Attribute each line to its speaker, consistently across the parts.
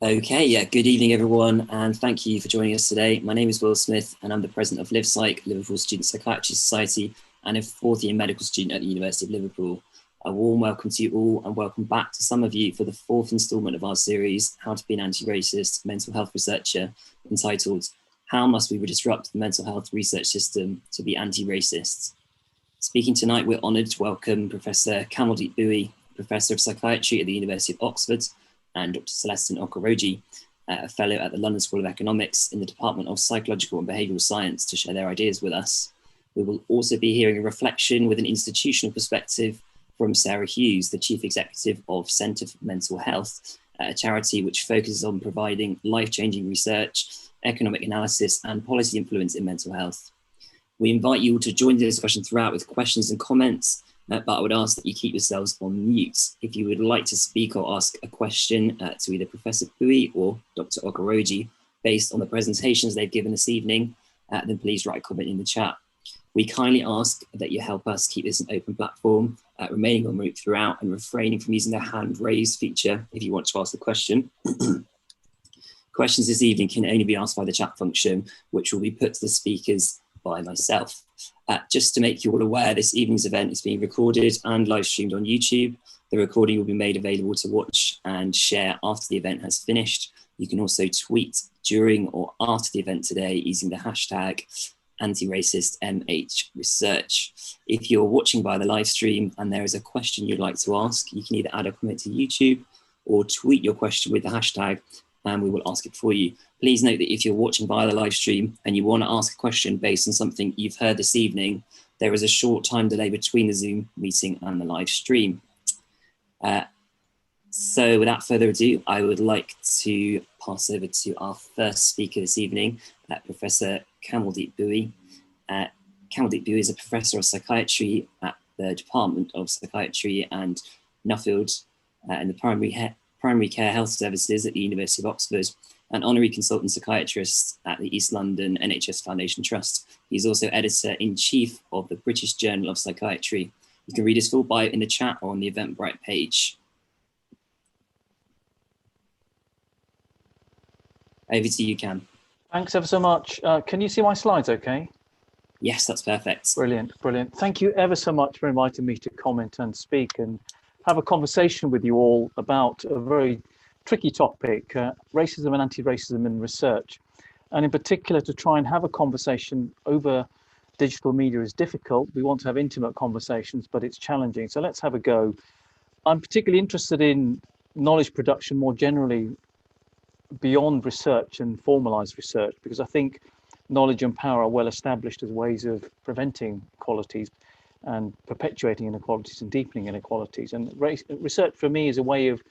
Speaker 1: Okay, yeah, good evening, everyone, and thank you for joining us today. My name is Will Smith, and I'm the president of LivePsych, Liverpool Student Psychiatry Society, and a fourth year medical student at the University of Liverpool. A warm welcome to you all, and welcome back to some of you for the fourth instalment of our series, How to Be an Anti-Racist Mental Health Researcher, entitled, How Must We Disrupt the Mental Health Research System to Be Anti-Racist? Speaking tonight, we're honoured to welcome Professor Kamaldeep Bhui, Professor of Psychiatry at the University of Oxford, and Dr Celestin Okoroji, a fellow at the London School of Economics in the Department of Psychological and Behavioural Science, to share their ideas with us. We will also be hearing a reflection with an institutional perspective from Sarah Hughes, the Chief Executive of Centre for Mental Health, a charity which focuses on providing life-changing research, economic analysis and policy influence in mental health. We invite you all to join the discussion throughout with questions and comments, but I would ask that you keep yourselves on mute. If you would like to speak or ask a question to either Professor Bhui or Dr Okoroji, based on the presentations they've given this evening, then please write a comment in the chat. We kindly ask that you help us keep this an open platform, remaining on mute throughout and refraining from using the hand raise feature if you want to ask a question. Questions this evening can only be asked by the chat function, which will be put to the speakers by myself. Just to make you all aware, this evening's event is being recorded and live streamed on YouTube. The recording will be made available to watch and share after the event has finished. You can also tweet during or after the event today using the hashtag anti-racist_MH_research. If you're watching by the live stream and there is a question you'd like to ask, you can either add a comment to YouTube or tweet your question with the hashtag and we will ask it for you. Please note that if you're watching via the live stream and you want to ask a question based on something you've heard this evening, there is a short time delay between the Zoom meeting and the live stream. So without further ado, I would like to pass over to our first speaker this evening, Professor Kamaldeep Bhui. Kamaldeep Bhui is a Professor of Psychiatry at the Department of Psychiatry and Nuffield in the Primary Care Health Services at the University of Oxford, an honorary consultant psychiatrist at the East London NHS Foundation Trust. He's also editor-in-chief of the British Journal of Psychiatry. You can read his full bio in the chat or on the Eventbrite page. Over to you, Cam.
Speaker 2: Thanks ever so much. Can you see my slides okay?
Speaker 1: Yes, that's perfect.
Speaker 2: Brilliant, brilliant. Thank you ever so much for inviting me to comment and speak and have a conversation with you all about a very tricky topic, racism and anti-racism in research. And in particular, to try and have a conversation over digital media is difficult. We want to have intimate conversations, but it's challenging. So let's have a go. I'm particularly interested in knowledge production more generally beyond research and formalized research, because I think knowledge and power are well established as ways of preventing inequalities and perpetuating inequalities and deepening inequalities. And research for me is a way of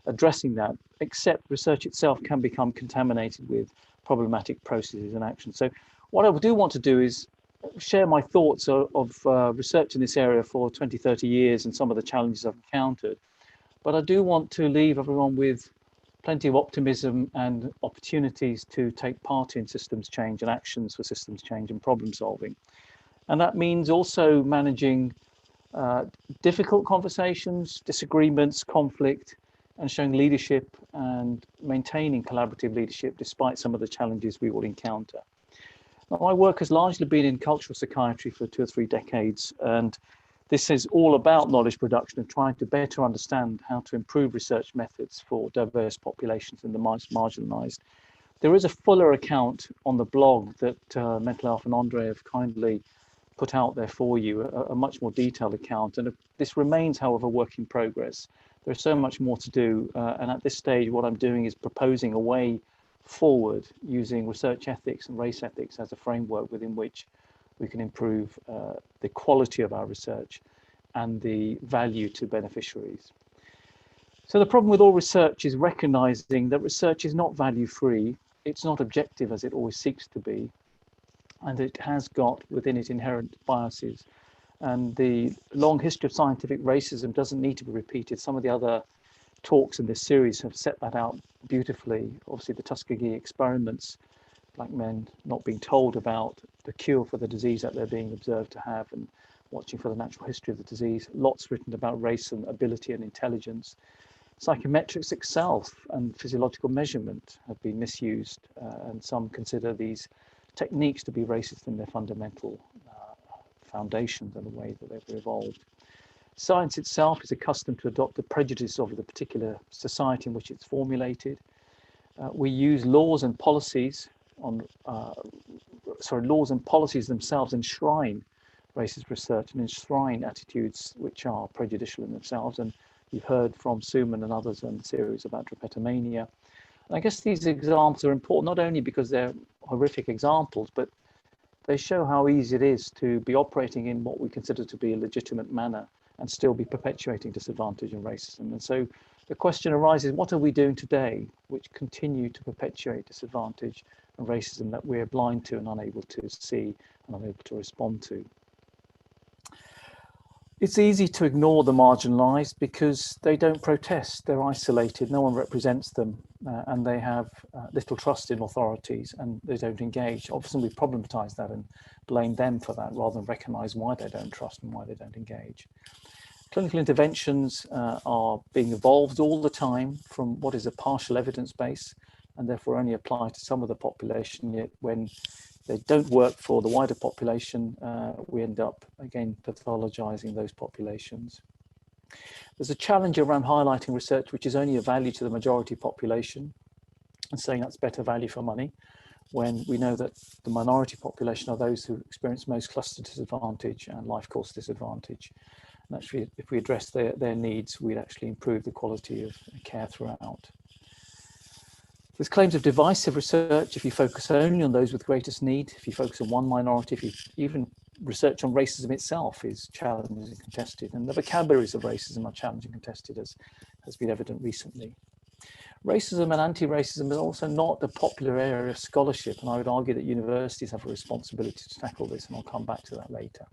Speaker 2: addressing that, except research itself can become contaminated with problematic processes and actions. So what I do want to do is share my thoughts of research in this area for 20, 30 years and some of the challenges I've encountered. But I do want to leave everyone with plenty of optimism and opportunities to take part in systems change and actions for systems change and problem solving. And that means also managing difficult conversations, disagreements, conflict, and showing leadership and maintaining collaborative leadership despite some of the challenges we will encounter. Now, my work has largely been in cultural psychiatry for 2 or 3 decades, and this is all about knowledge production and trying to better understand how to improve research methods for diverse populations and the marginalized. There is a fuller account on the blog that Mental Health and Andre have kindly put out there for you, a much more detailed account. And this remains, however, work in progress. There's so much more to do. And at this stage, what I'm doing is proposing a way forward using research ethics and race ethics as a framework within which we can improve the quality of our research and the value to beneficiaries. So the problem with all research is recognizing that research is not value-free. It's not objective as it always seeks to be. And it has got within it inherent biases. And the long history of scientific racism doesn't need to be repeated. Some of the other talks in this series have set that out beautifully. Obviously, the Tuskegee experiments, black men not being told about the cure for the disease that they're being observed to have, and watching for the natural history of the disease. Lots written about race and ability and intelligence. Psychometrics itself and physiological measurement have been misused, and some consider these techniques to be racist in their fundamental foundations and the way that they've evolved. Science itself is accustomed to adopt the prejudice of the particular society in which it's formulated. We use laws and policies laws and policies themselves enshrine racist research and enshrine attitudes which are prejudicial in themselves. And you've heard from Suman and others in the series about drapetomania. And I guess these examples are important not only because they're horrific examples, but they show how easy it is to be operating in what we consider to be a legitimate manner and still be perpetuating disadvantage and racism. And so the question arises, what are we doing today which continue to perpetuate disadvantage and racism that we're blind to and unable to see and unable to respond to? It's easy to ignore the marginalised because they don't protest, they're isolated, no one represents them, and they have little trust in authorities and they don't engage. Often we problematise that and blame them for that rather than recognise why they don't trust and why they don't engage. Clinical interventions are being evolved all the time from what is a partial evidence base and therefore only apply to some of the population, yet when they don't work for the wider population, we end up, again, pathologizing those populations. There's a challenge around highlighting research which is only of value to the majority population and saying that's better value for money, when we know that the minority population are those who experience most cluster disadvantage and life course disadvantage. And actually, if we address their needs, we'd actually improve the quality of care throughout. There's claims of divisive research if you focus only on those with greatest need, if you focus on one minority, if you even research on racism itself is challenged and contested, and the vocabularies of racism are challenged and contested, as has been evident recently. Racism and anti-racism is also not a popular area of scholarship, and I would argue that universities have a responsibility to tackle this, and I'll come back to that later.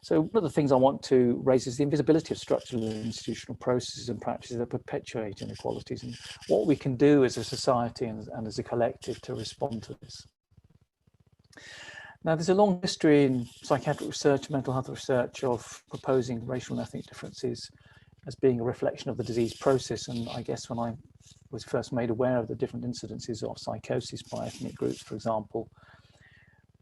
Speaker 2: So one of the things I want to raise is the invisibility of structural and institutional processes and practices that perpetuate inequalities and what we can do as a society and as a collective to respond to this. Now, there's a long history in psychiatric research, mental health research of proposing racial and ethnic differences as being a reflection of the disease process. And I guess when I was first made aware of the different incidences of psychosis by ethnic groups, for example,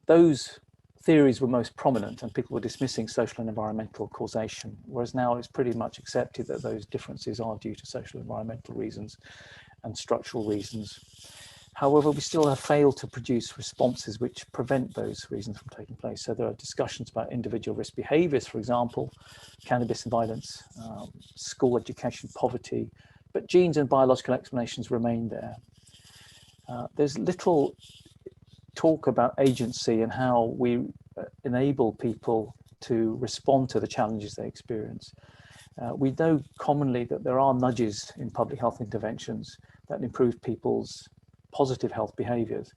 Speaker 2: those theories were most prominent and people were dismissing social and environmental causation, whereas now it's pretty much accepted that those differences are due to social and environmental reasons and structural reasons. However, we still have failed to produce responses which prevent those reasons from taking place. So there are discussions about individual risk behaviours, for example, cannabis and violence, school education, poverty, but genes and biological explanations remain there. There's little talk about agency and how we enable people to respond to the challenges they experience. We know commonly that there are nudges in public health interventions that improve people's positive health behaviours,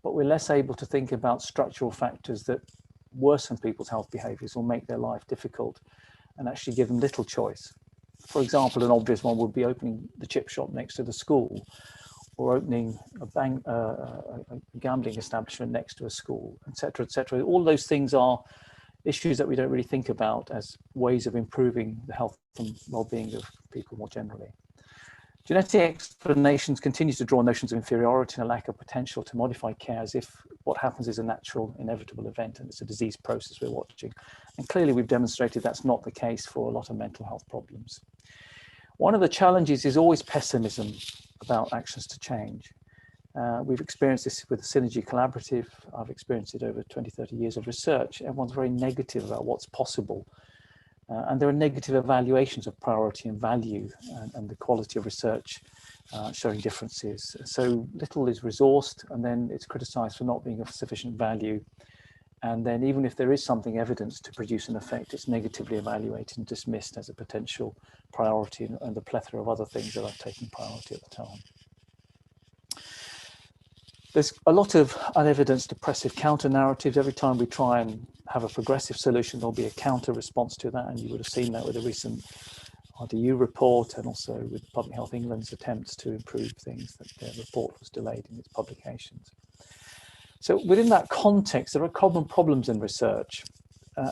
Speaker 2: but we're less able to think about structural factors that worsen people's health behaviours or make their life difficult and actually give them little choice. For example, an obvious one would be opening the chip shop next to the school, or opening a gambling establishment next to a school, etc., etc. All those things are issues that we don't really think about as ways of improving the health and well-being of people more generally. Genetic explanations continue to draw notions of inferiority and a lack of potential to modify care as if what happens is a natural, inevitable event and it's a disease process we're watching. And clearly we've demonstrated that's not the case for a lot of mental health problems. One of the challenges is always pessimism about actions to change. We've experienced this with the Synergy Collaborative. I've experienced it over 20, 30 years of research. Everyone's very negative about what's possible. And there are negative evaluations of priority and value and the quality of research showing differences. So little is resourced and then it's criticised for not being of sufficient value. And then even if there is something evidence to produce an effect, it's negatively evaluated and dismissed as a potential priority and the plethora of other things that are taking priority at the time. There's a lot of unevidenced depressive counter-narratives. Every time we try and have a progressive solution, there'll be a counter-response to that, and you would have seen that with the recent RDU report and also with Public Health England's attempts to improve things, that their report was delayed in its publications. So within that context, there are common problems in research.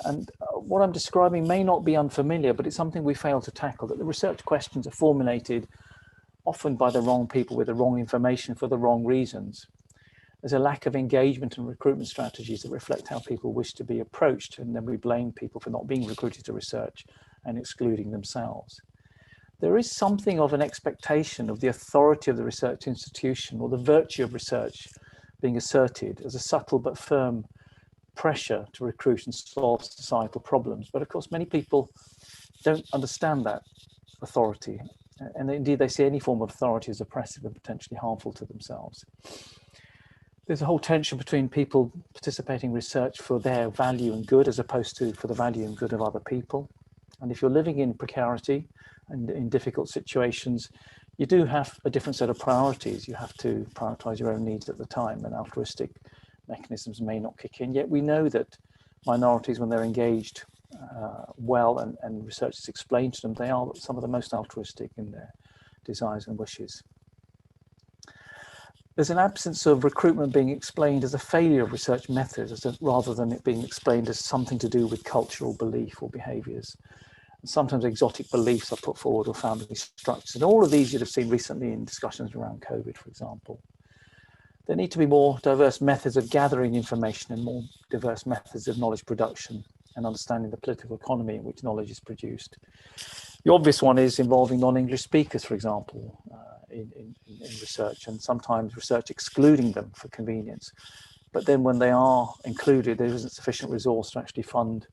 Speaker 2: And what I'm describing may not be unfamiliar, but it's something we fail to tackle, that the research questions are formulated often by the wrong people with the wrong information for the wrong reasons. There's a lack of engagement and recruitment strategies that reflect how people wish to be approached, and then we blame people for not being recruited to research and excluding themselves. There is something of an expectation of the authority of the research institution or the virtue of research being asserted as a subtle but firm pressure to recruit and solve societal problems. But of course, many people don't understand that authority, and indeed they see any form of authority as oppressive and potentially harmful to themselves. There's a whole tension between people participating in research for their value and good as opposed to for the value and good of other people. And if you're living in precarity and in difficult situations, you do have a different set of priorities. You have to prioritize your own needs at the time, and altruistic mechanisms may not kick in. Yet we know that minorities, when they're engaged well and research is explained to them, they are some of the most altruistic in their desires and wishes. There's an absence of recruitment being explained as a failure of research methods rather than it being explained as something to do with cultural belief or behaviours. And sometimes exotic beliefs are put forward or family structures. And all of these you'd have seen recently in discussions around COVID, for example. There need to be more diverse methods of gathering information and more diverse methods of knowledge production and understanding the political economy in which knowledge is produced. The obvious one is involving non-English speakers, for example, in research, and sometimes research excluding them for convenience. But then when they are included, there isn't sufficient resource to actually fund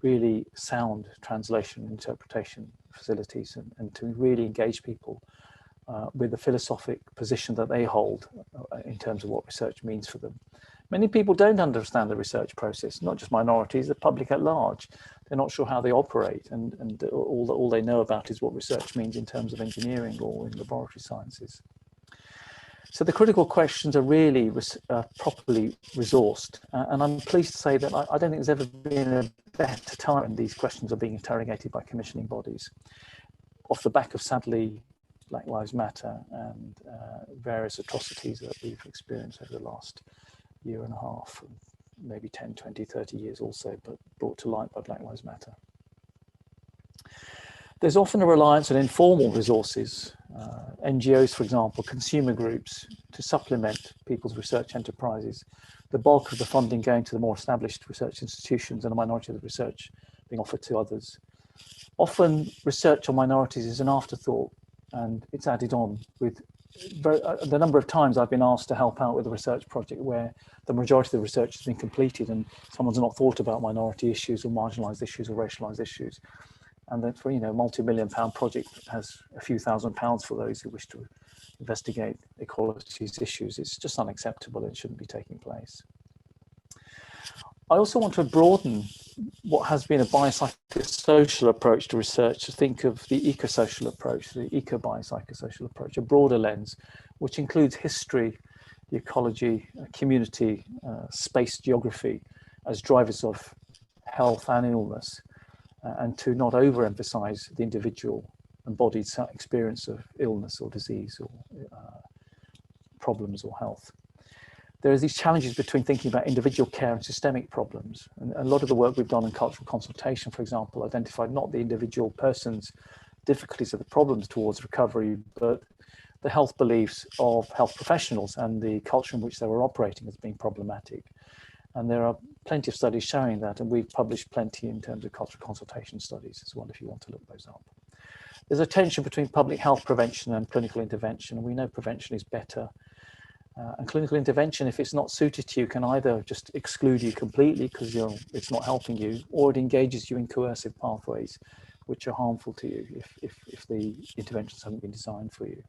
Speaker 2: really sound translation and interpretation facilities and to really engage people with the philosophic position that they hold in terms of what research means for them. Many people don't understand the research process, not just minorities, the public at large. They're not sure how they operate, and all they know about is what research means in terms of engineering or in laboratory sciences. So the critical questions are really properly resourced, and I'm pleased to say that I don't think there's ever been a better time when these questions are being interrogated by commissioning bodies. Off the back of, sadly, Black Lives Matter and various atrocities that we've experienced over the last year and a half, maybe 10, 20, 30 years also, but brought to light by Black Lives Matter. There's often a reliance on informal resources, NGOs, for example, consumer groups, to supplement people's research enterprises. The bulk of the funding going to the more established research institutions and a minority of the research being offered to others. Often research on minorities is an afterthought, and it's added on with the number of times I've been asked to help out with a research project where the majority of the research has been completed and someone's not thought about minority issues or marginalised issues or racialised issues. And that for, a multi-million-pound project has a few £1,000s for those who wish to investigate equalities issues. It's just unacceptable. It shouldn't be taking place. I also want to broaden what has been a biopsychosocial approach to research to think of the ecosocial approach, the eco-biopsychosocial approach, a broader lens, which includes history, the ecology, community, space geography as drivers of health and illness, and to not overemphasize the individual embodied experience of illness or disease or problems or health. There are these challenges between thinking about individual care and systemic problems. And a lot of the work we've done in cultural consultation, for example, identified not the individual person's difficulties or the problems towards recovery, but the health beliefs of health professionals and the culture in which they were operating as being problematic. And there are plenty of studies showing that, and we've published plenty in terms of cultural consultation studies as well, if you want to look those up. There's a tension between public health prevention and clinical intervention, and we know prevention is better. And clinical intervention, if it's not suited to you, can either just exclude you completely because it's not helping you, or it engages you in coercive pathways, which are harmful to you if the interventions haven't been designed for you.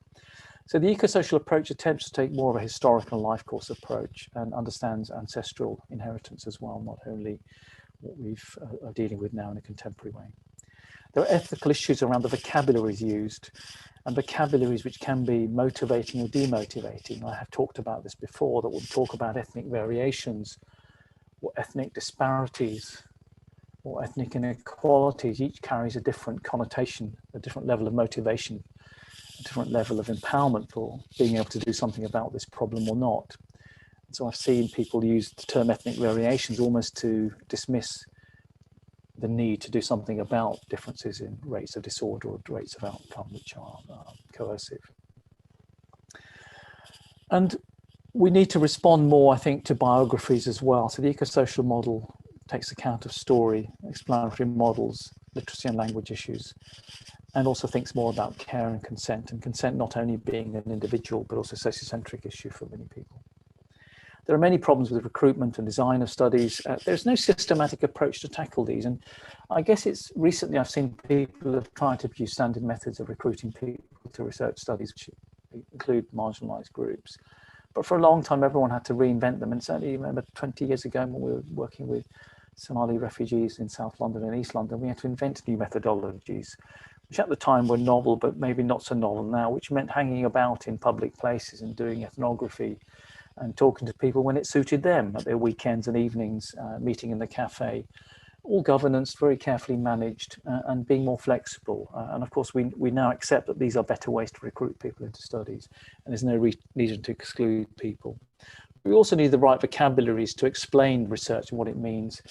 Speaker 2: So the ecosocial approach attempts to take more of a historical life course approach and understands ancestral inheritance as well, not only what we've are dealing with now in a contemporary way. There are ethical issues around the vocabularies used, and vocabularies which can be motivating or demotivating. I have talked about this before, that we'll talk about ethnic variations or ethnic disparities or ethnic inequalities. Each carries a different connotation, a different level of motivation, a different level of empowerment for being able to do something about this problem or not. And so I've seen people use the term ethnic variations almost to dismiss the need to do something about differences in rates of disorder or rates of outcome, which are coercive. And we need to respond more, I think, to biographies as well. So the ecosocial model takes account of story, explanatory models, literacy and language issues, and also thinks more about care and consent not only being an individual, but also a sociocentric issue for many people. There are many problems with recruitment and design of studies. There's no systematic approach to tackle these. And I guess it's recently I've seen people have tried to use standard methods of recruiting people to research studies, which include marginalized groups. But for a long time, everyone had to reinvent them. And certainly, remember 20 years ago when we were working with Somali refugees in South London and East London, we had to invent new methodologies, which at the time were novel, but maybe not so novel now, which meant hanging about in public places and doing ethnography and talking to people when it suited them at their weekends and evenings, meeting in the cafe, all governance very carefully managed and being more flexible. And of course, we now accept that these are better ways to recruit people into studies, and there's no reason to exclude people. We also need the right vocabularies to explain research and what it means.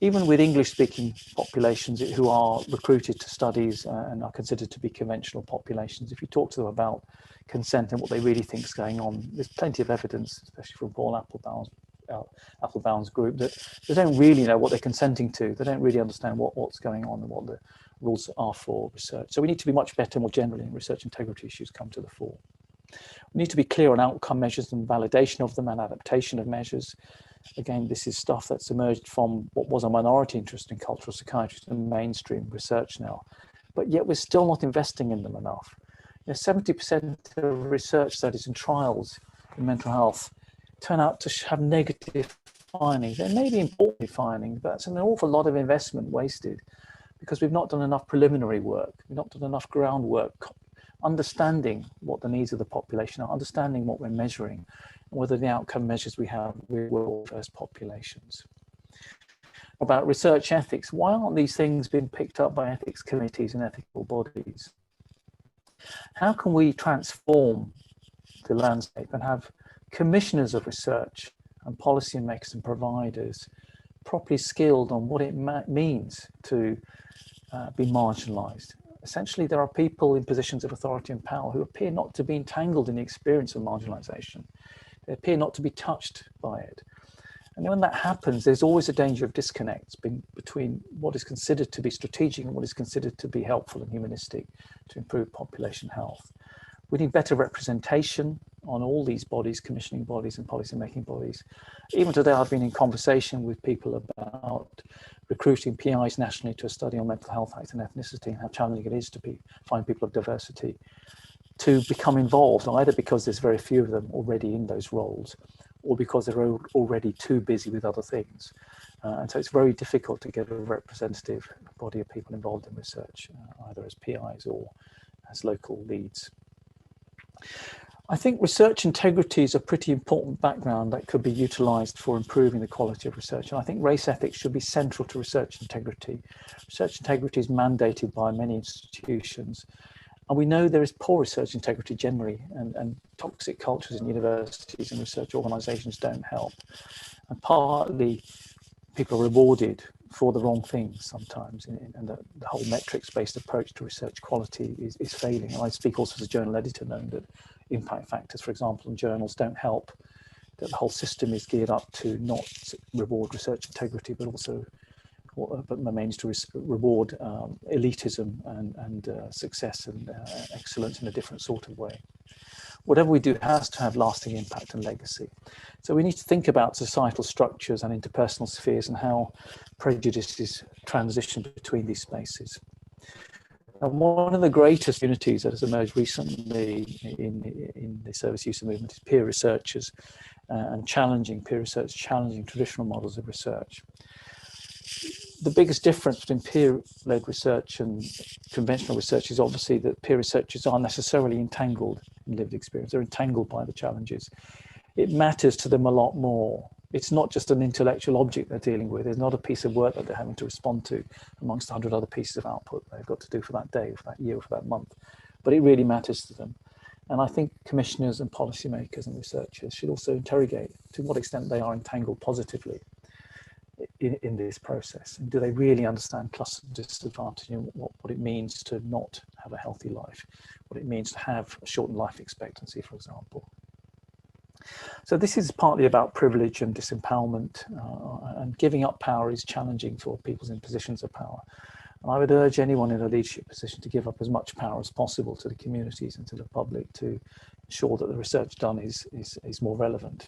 Speaker 2: Even with English-speaking populations who are recruited to studies and are considered to be conventional populations, if you talk to them about consent and what they really think is going on, there's plenty of evidence, especially from Paul Applebaum's group, that they don't really know what they're consenting to. They don't really understand what's going on and what the rules are for research. So we need to be much better more generally, and research integrity issues come to the fore. We need to be clear on outcome measures and validation of them and adaptation of measures. Again, this is stuff that's emerged from what was a minority interest in cultural psychiatry to mainstream research now, but yet we're still not investing in them enough. 70% of research studies and trials in mental health turn out to have negative findings. They may be important findings, but it's an awful lot of investment wasted because we've not done enough preliminary work. We've not done enough groundwork, understanding what the needs of the population are, understanding what we're measuring, and whether the outcome measures we have will first populations. About research ethics, why aren't these things being picked up by ethics committees and ethical bodies? How can we transform the landscape and have commissioners of research and policymakers and providers properly skilled on what it means to be marginalized? Essentially, there are people in positions of authority and power who appear not to be entangled in the experience of marginalization. They appear not to be touched by it. And when that happens, there's always a danger of disconnects between what is considered to be strategic and what is considered to be helpful and humanistic to improve population health. We need better representation on all these bodies, commissioning bodies and policy-making bodies. Even today, I've been in conversation with people about recruiting PIs nationally to a study on mental health facts and ethnicity and how challenging it is to find people of diversity to become involved, either because there's very few of them already in those roles or because they're already too busy with other things. And so it's very difficult to get a representative body of people involved in research, either as PIs or as local leads. I think research integrity is a pretty important background that could be utilised for improving the quality of research. And I think race ethics should be central to research integrity. Research integrity is mandated by many institutions. And we know there is poor research integrity generally, and toxic cultures in universities and research organisations don't help. And partly people are rewarded for the wrong things sometimes, and the whole metrics-based approach to research quality is failing. And I speak also as a journal editor, knowing that impact factors, for example, in journals don't help, that the whole system is geared up to not reward research integrity, but also aims to reward elitism and success and excellence in a different sort of way. Whatever we do has to have lasting impact and legacy. So we need to think about societal structures and interpersonal spheres and how prejudices transition between these spaces. And one of the greatest unities that has emerged recently in the service user movement is peer researchers and peer research challenging traditional models of research. The biggest difference between peer-led research and conventional research is obviously that peer researchers aren't necessarily entangled in lived experience. They're entangled by the challenges. It matters to them a lot more. It's not just an intellectual object they're dealing with. It's not a piece of work that they're having to respond to amongst 100 other pieces of output they've got to do for that day, for that year, for that month. But it really matters to them. And I think commissioners and policymakers and researchers should also interrogate to what extent they are entangled positively. in this process? And do they really understand cluster disadvantage and what it means to not have a healthy life, what it means to have a shortened life expectancy, for example? So this is partly about privilege and disempowerment, and giving up power is challenging for people in positions of power. And I would urge anyone in a leadership position to give up as much power as possible to the communities and to the public to ensure that the research done is more relevant.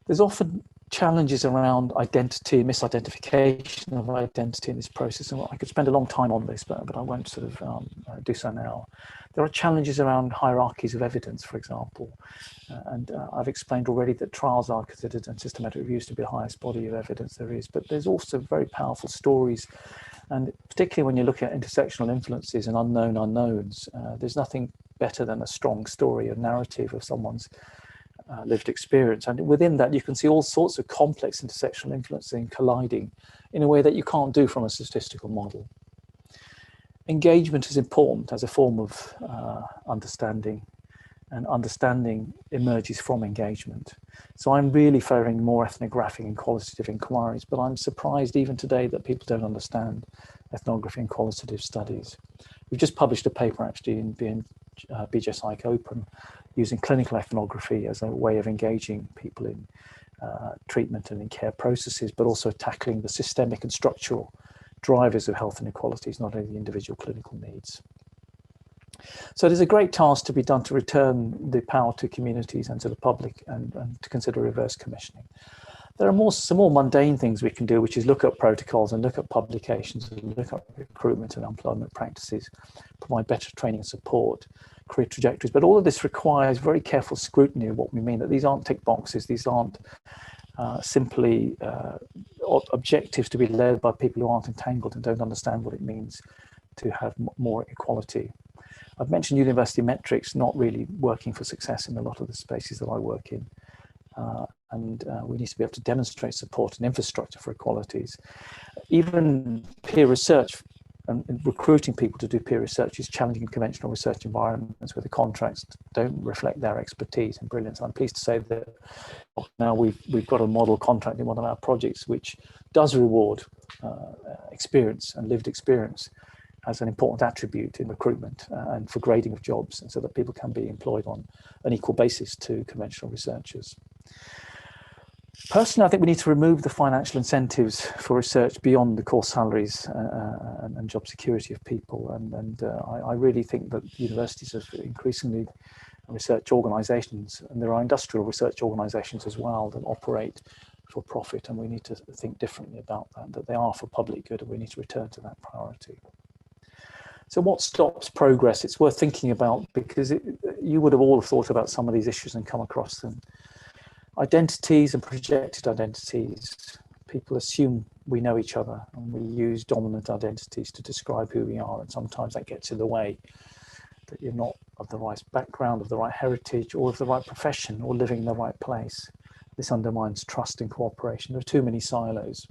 Speaker 2: There's often challenges around identity, misidentification of identity in this process, and I could spend a long time on this, but I won't sort of do so now. There are challenges around hierarchies of evidence, for example, and I've explained already that trials are considered and systematic reviews to be the highest body of evidence there is, but there's also very powerful stories, and particularly when you look at intersectional influences and unknown unknowns, there's nothing better than a strong story, a narrative of someone's lived experience, and within that you can see all sorts of complex intersectional influencing colliding in a way that you can't do from a statistical model. Engagement is important as a form of understanding, and understanding emerges from engagement. So I'm really favouring more ethnographic and qualitative inquiries, but I'm surprised even today that people don't understand ethnography and qualitative studies. We've just published a paper actually in BJ Psych Open using clinical ethnography as a way of engaging people in treatment and in care processes, but also tackling the systemic and structural drivers of health inequalities, not only the individual clinical needs. So there's a great task to be done to return the power to communities and to the public, and to consider reverse commissioning. There are some more mundane things we can do, which is look at protocols and look at publications and look at recruitment and employment practices, provide better training and support, career trajectories. But all of this requires very careful scrutiny of what we mean, that these aren't tick boxes, these aren't simply objectives to be led by people who aren't entangled and don't understand what it means to have more equality. I've mentioned university metrics not really working for success in a lot of the spaces that I work in. We need to be able to demonstrate support and infrastructure for equalities. Even peer research and recruiting people to do peer research is challenging in conventional research environments where the contracts don't reflect their expertise and brilliance. I'm pleased to say that now we've got a model contract in one of our projects which does reward experience and lived experience as an important attribute in recruitment and for grading of jobs, and so that people can be employed on an equal basis to conventional researchers. Personally, I think we need to remove the financial incentives for research beyond the core salaries and job security of people. I really think that universities have increasingly research organisations, and there are industrial research organisations as well that operate for profit, and we need to think differently about that they are for public good, and we need to return to that priority. So what stops progress? It's worth thinking about, because you would have all thought about some of these issues and come across them. Identities and projected identities. People assume we know each other, and we use dominant identities to describe who we are, and sometimes that gets in the way, that you're not of the right background, of the right heritage, or of the right profession, or living in the right place. This undermines trust and cooperation. There are too many silos.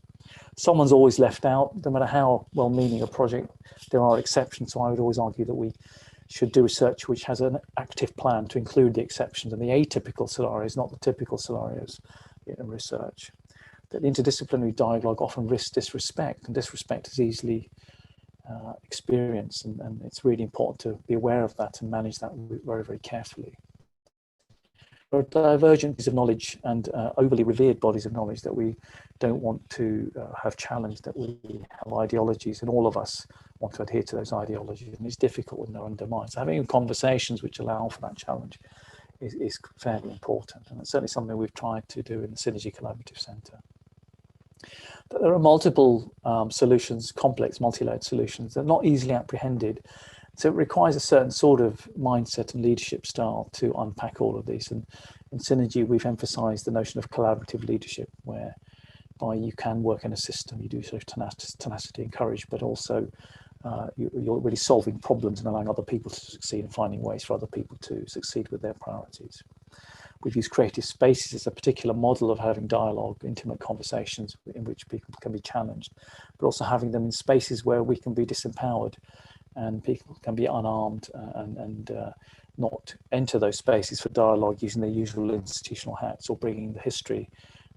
Speaker 2: Someone's always left out. No matter how well-meaning a project, there are exceptions. So I would always argue that we should do research which has an active plan to include the exceptions and the atypical scenarios, not the typical scenarios in research. That interdisciplinary dialogue often risks disrespect, and disrespect is easily experienced, and it's really important to be aware of that and manage that very, very carefully. There are divergent bodies of knowledge and overly revered bodies of knowledge that we don't want to have challenged, that we have ideologies, and all of us want to adhere to those ideologies, and it's difficult when they're undermined. So having conversations which allow for that challenge is fairly important, and it's certainly something we've tried to do in the Synergy Collaborative Centre. But there are multiple solutions, complex multi-layered solutions that are not easily apprehended. So it requires a certain sort of mindset and leadership style to unpack all of these. And in Synergy, we've emphasised the notion of collaborative leadership, whereby you can work in a system, you do sort of tenacity and courage, but also you're really solving problems and allowing other people to succeed and finding ways for other people to succeed with their priorities. We've used creative spaces as a particular model of having dialogue, intimate conversations in which people can be challenged, but also having them in spaces where we can be disempowered and people can be unarmed and not enter those spaces for dialogue using their usual institutional hats or bringing the history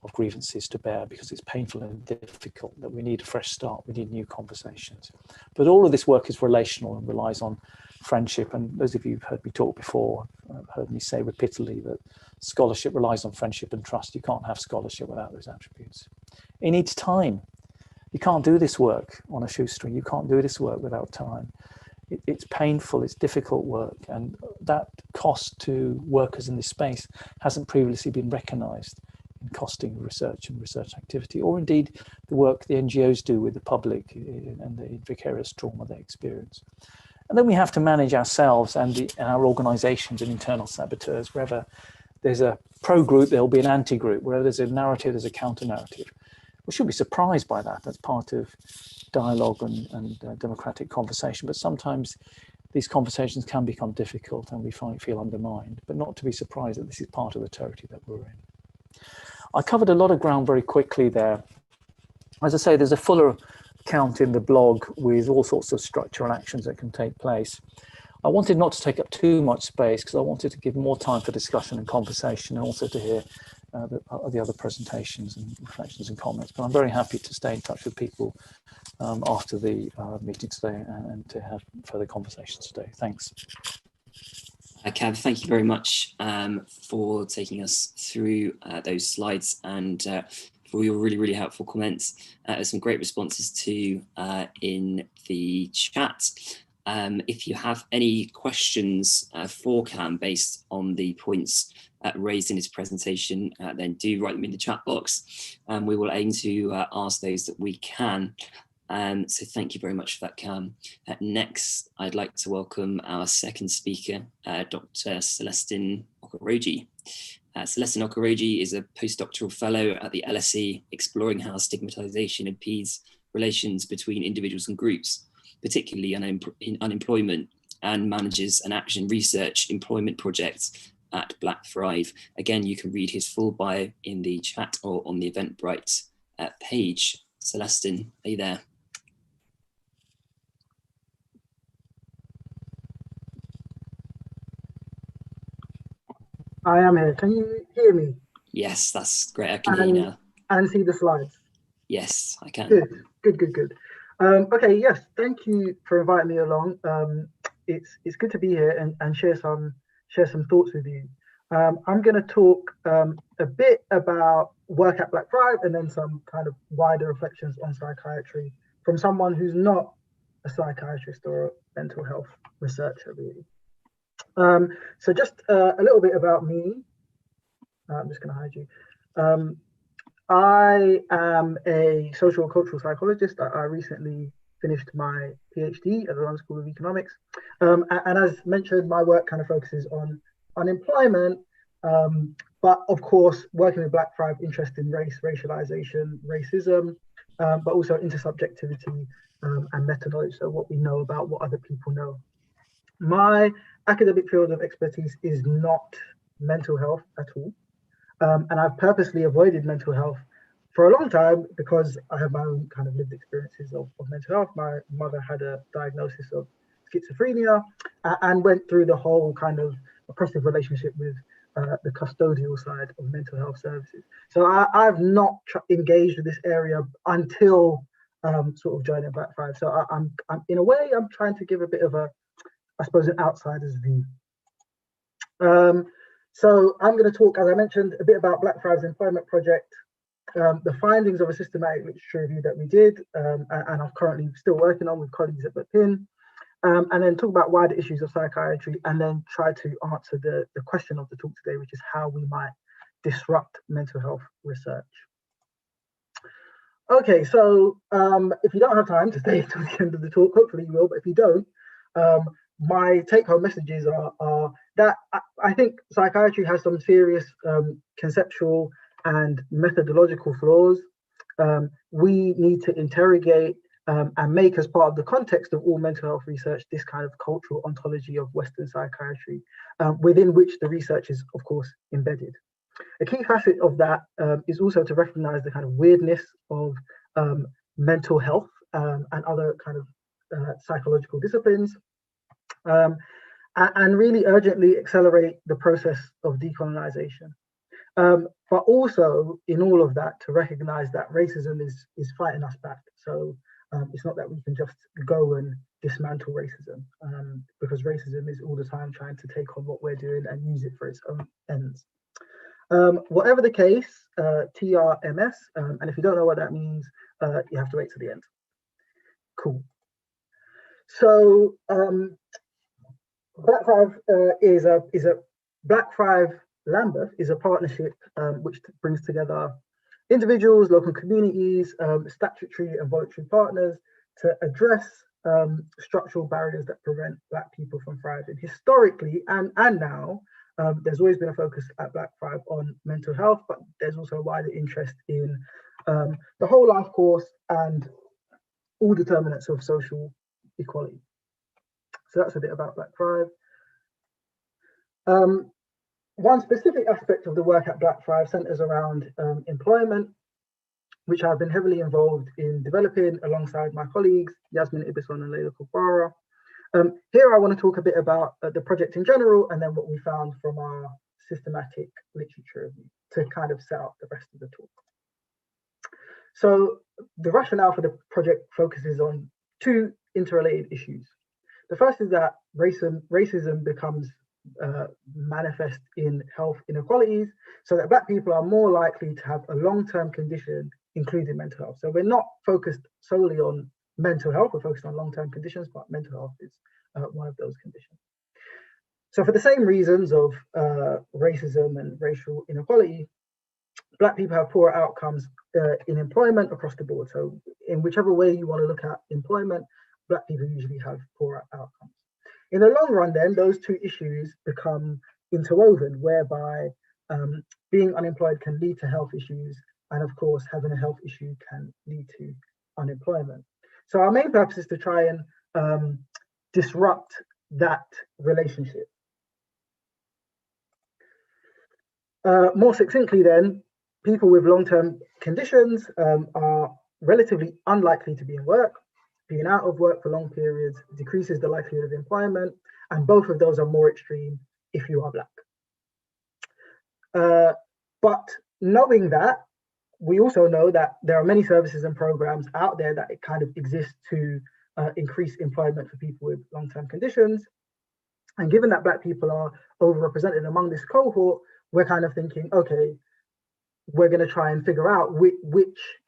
Speaker 2: of grievances to bear, because it's painful and difficult, that we need a fresh start, we need new conversations. But all of this work is relational and relies on friendship. And those of you who've heard me talk before have heard me say repeatedly that scholarship relies on friendship and trust. You can't have scholarship without those attributes. It needs time. You can't do this work on a shoestring. You can't do this work without time. It's painful, it's difficult work, and that cost to workers in this space hasn't previously been recognised in costing research and research activity, or indeed the work the NGOs do with the public and the vicarious trauma they experience. And then we have to manage ourselves and our organisations and internal saboteurs. Wherever there's a pro-group, there'll be an anti-group. Wherever there's a narrative, there's a counter-narrative. We should be surprised by that. That's part of dialogue and democratic conversation. But sometimes these conversations can become difficult and we feel undermined, but not to be surprised that this is part of the territory that we're in. I covered a lot of ground very quickly there. As I say, there's a fuller account in the blog with all sorts of structural actions that can take place. I wanted not to take up too much space because I wanted to give more time for discussion and conversation, and also to hear the other presentations and reflections and comments. But I'm very happy to stay in touch with people after the meeting today and to have further conversations today. Thanks.
Speaker 1: Cav, thank you very much for taking us through those slides and for your really helpful comments. There's some great responses too in the chat. If you have any questions for Cam based on the points raised in his presentation, then do write them in the chat box. We will aim to ask those that we can. So thank you very much for that, Cam. Next, I'd like to welcome our second speaker, Dr Celestin Okoroji. Celestin Okoroji is a postdoctoral fellow at the LSE, exploring how stigmatization impedes relations between individuals and groups, particularly in unemployment, and manages an action research employment project at Black Thrive. Again, you can read his full bio in the chat or on the Eventbrite page. Celestin, are you there?
Speaker 3: I am here. Can you hear me?
Speaker 1: Yes, that's great. I can hear you now.
Speaker 3: And see the slides?
Speaker 1: Yes, I can.
Speaker 3: Good. Okay, yes, thank you for inviting me along. It's good to be here and share some thoughts with you. I'm going to talk a bit about work at Black Thrive and then some kind of wider reflections on psychiatry from someone who's not a psychiatrist or a mental health researcher, really. So just a little bit about me. I'm just going to hide you. I am a social and cultural psychologist. I recently finished my PhD at the London School of Economics. And as mentioned, my work kind of focuses on unemployment, but of course, working with Black Thrive, interest in race, racialization, racism, but also intersubjectivity and meta-knowledge, so what we know about what other people know. My academic field of expertise is not mental health at all. And I've purposely avoided mental health for a long time because I have my own kind of lived experiences of mental health. My mother had a diagnosis of schizophrenia and went through the whole kind of oppressive relationship with the custodial side of mental health services. So I've not engaged with this area until sort of joining Black Thrive. So I'm in a way, I'm trying to give a bit of a, I suppose, an outsider's view. So I'm going to talk, as I mentioned, a bit about Black Thrive's employment project, the findings of a systematic literature review that we did, and I'm currently still working on with colleagues at Berlin, and then talk about wider issues of psychiatry, and then try to answer the question of the talk today, which is how we might disrupt mental health research. Okay, so if you don't have time to stay till the end of the talk, hopefully you will, but if you don't, my take-home messages are that I think psychiatry has some serious conceptual and methodological flaws. We need to interrogate and make, as part of the context of all mental health research, this kind of cultural ontology of Western psychiatry, within which the research is, of course, embedded. A key facet of that is also to recognize the kind of weirdness of mental health and other kind of psychological disciplines, and really urgently accelerate the process of decolonization. But also in all of that to recognize that racism is fighting us back. So it's not that we can just go and dismantle racism, because racism is all the time trying to take on what we're doing and use it for its own ends. Whatever the case, TRMS, and if you don't know what that means, you have to wait to the end. Cool. So Black Five is a Black Five Lambeth is a partnership which brings together individuals, local communities, statutory and voluntary partners to address structural barriers that prevent Black people from thriving. Historically and now, there's always been a focus at Black Five on mental health, but there's also a wider interest in the whole life course and all determinants of social equality. So that's a bit about Black Five. One specific aspect of the work at Black Five centers around employment, which I've been heavily involved in developing alongside my colleagues, Yasmin Ibison and Leila Kufara. Here I want to talk a bit about the project in general and then what we found from our systematic literature review to kind of set up the rest of the talk. So the rationale for the project focuses on two interrelated issues. The first is that racism becomes manifest in health inequalities, so that Black people are more likely to have a long-term condition, including mental health. So we're not focused solely on mental health, we're focused on long-term conditions, but mental health is one of those conditions. So for the same reasons of racism and racial inequality, Black people have poorer outcomes in employment across the board. So in whichever way you want to look at employment, Black people usually have poorer outcomes. In the long run, then, those two issues become interwoven, whereby being unemployed can lead to health issues, and of course, having a health issue can lead to unemployment. So our main purpose is to try and disrupt that relationship. More succinctly, then, people with long-term conditions are relatively unlikely to be in work. Being out of work for long periods decreases the likelihood of employment, and both of those are more extreme if you are Black. But knowing that, we also know that there are many services and programs out there that kind of exist to increase employment for people with long-term conditions. And given that Black people are overrepresented among this cohort, we're kind of thinking, okay, we're going to try and figure out which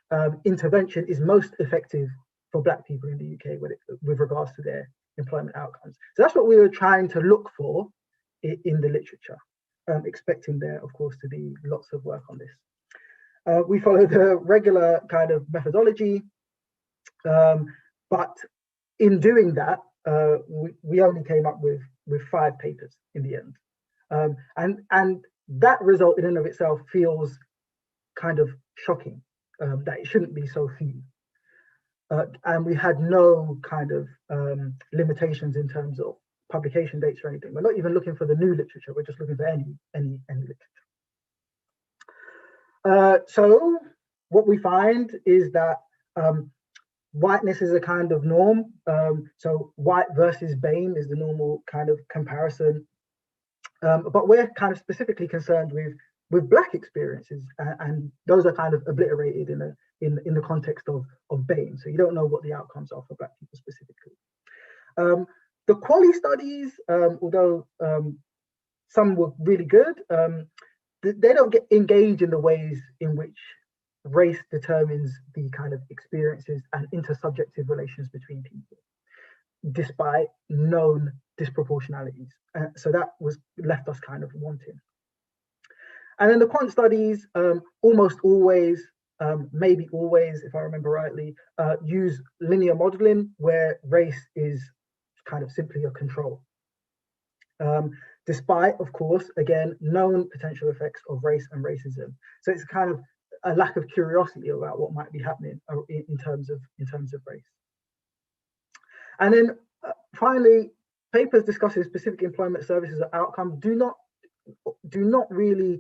Speaker 3: intervention is most effective for Black people in the UK with regards to their employment outcomes. So that's what we were trying to look for in the literature, expecting there, of course, to be lots of work on this. We followed the regular kind of methodology, but in doing that, we only came up with 5 papers in the end. And that result in and of itself feels kind of shocking, that it shouldn't be so few. And we had no kind of limitations in terms of publication dates or anything. We're not even looking for the new literature. We're just looking for any literature. So what we find is that whiteness is a kind of norm. So white versus BAME is the normal kind of comparison. But we're kind of specifically concerned with Black experiences, and those are kind of obliterated in the context of BAME. So you don't know what the outcomes are for Black people specifically. The quality studies, although some were really good, they don't engage in the ways in which race determines the kind of experiences and intersubjective relations between people, despite known disproportionalities. So that left us kind of wanting. And then the quant studies almost always, maybe always, if I remember rightly, use linear modeling where race is kind of simply a control. Despite, of course, again, known potential effects of race and racism. So it's kind of a lack of curiosity about what might be happening in terms of race. And then finally, papers discussing specific employment services or outcomes do not really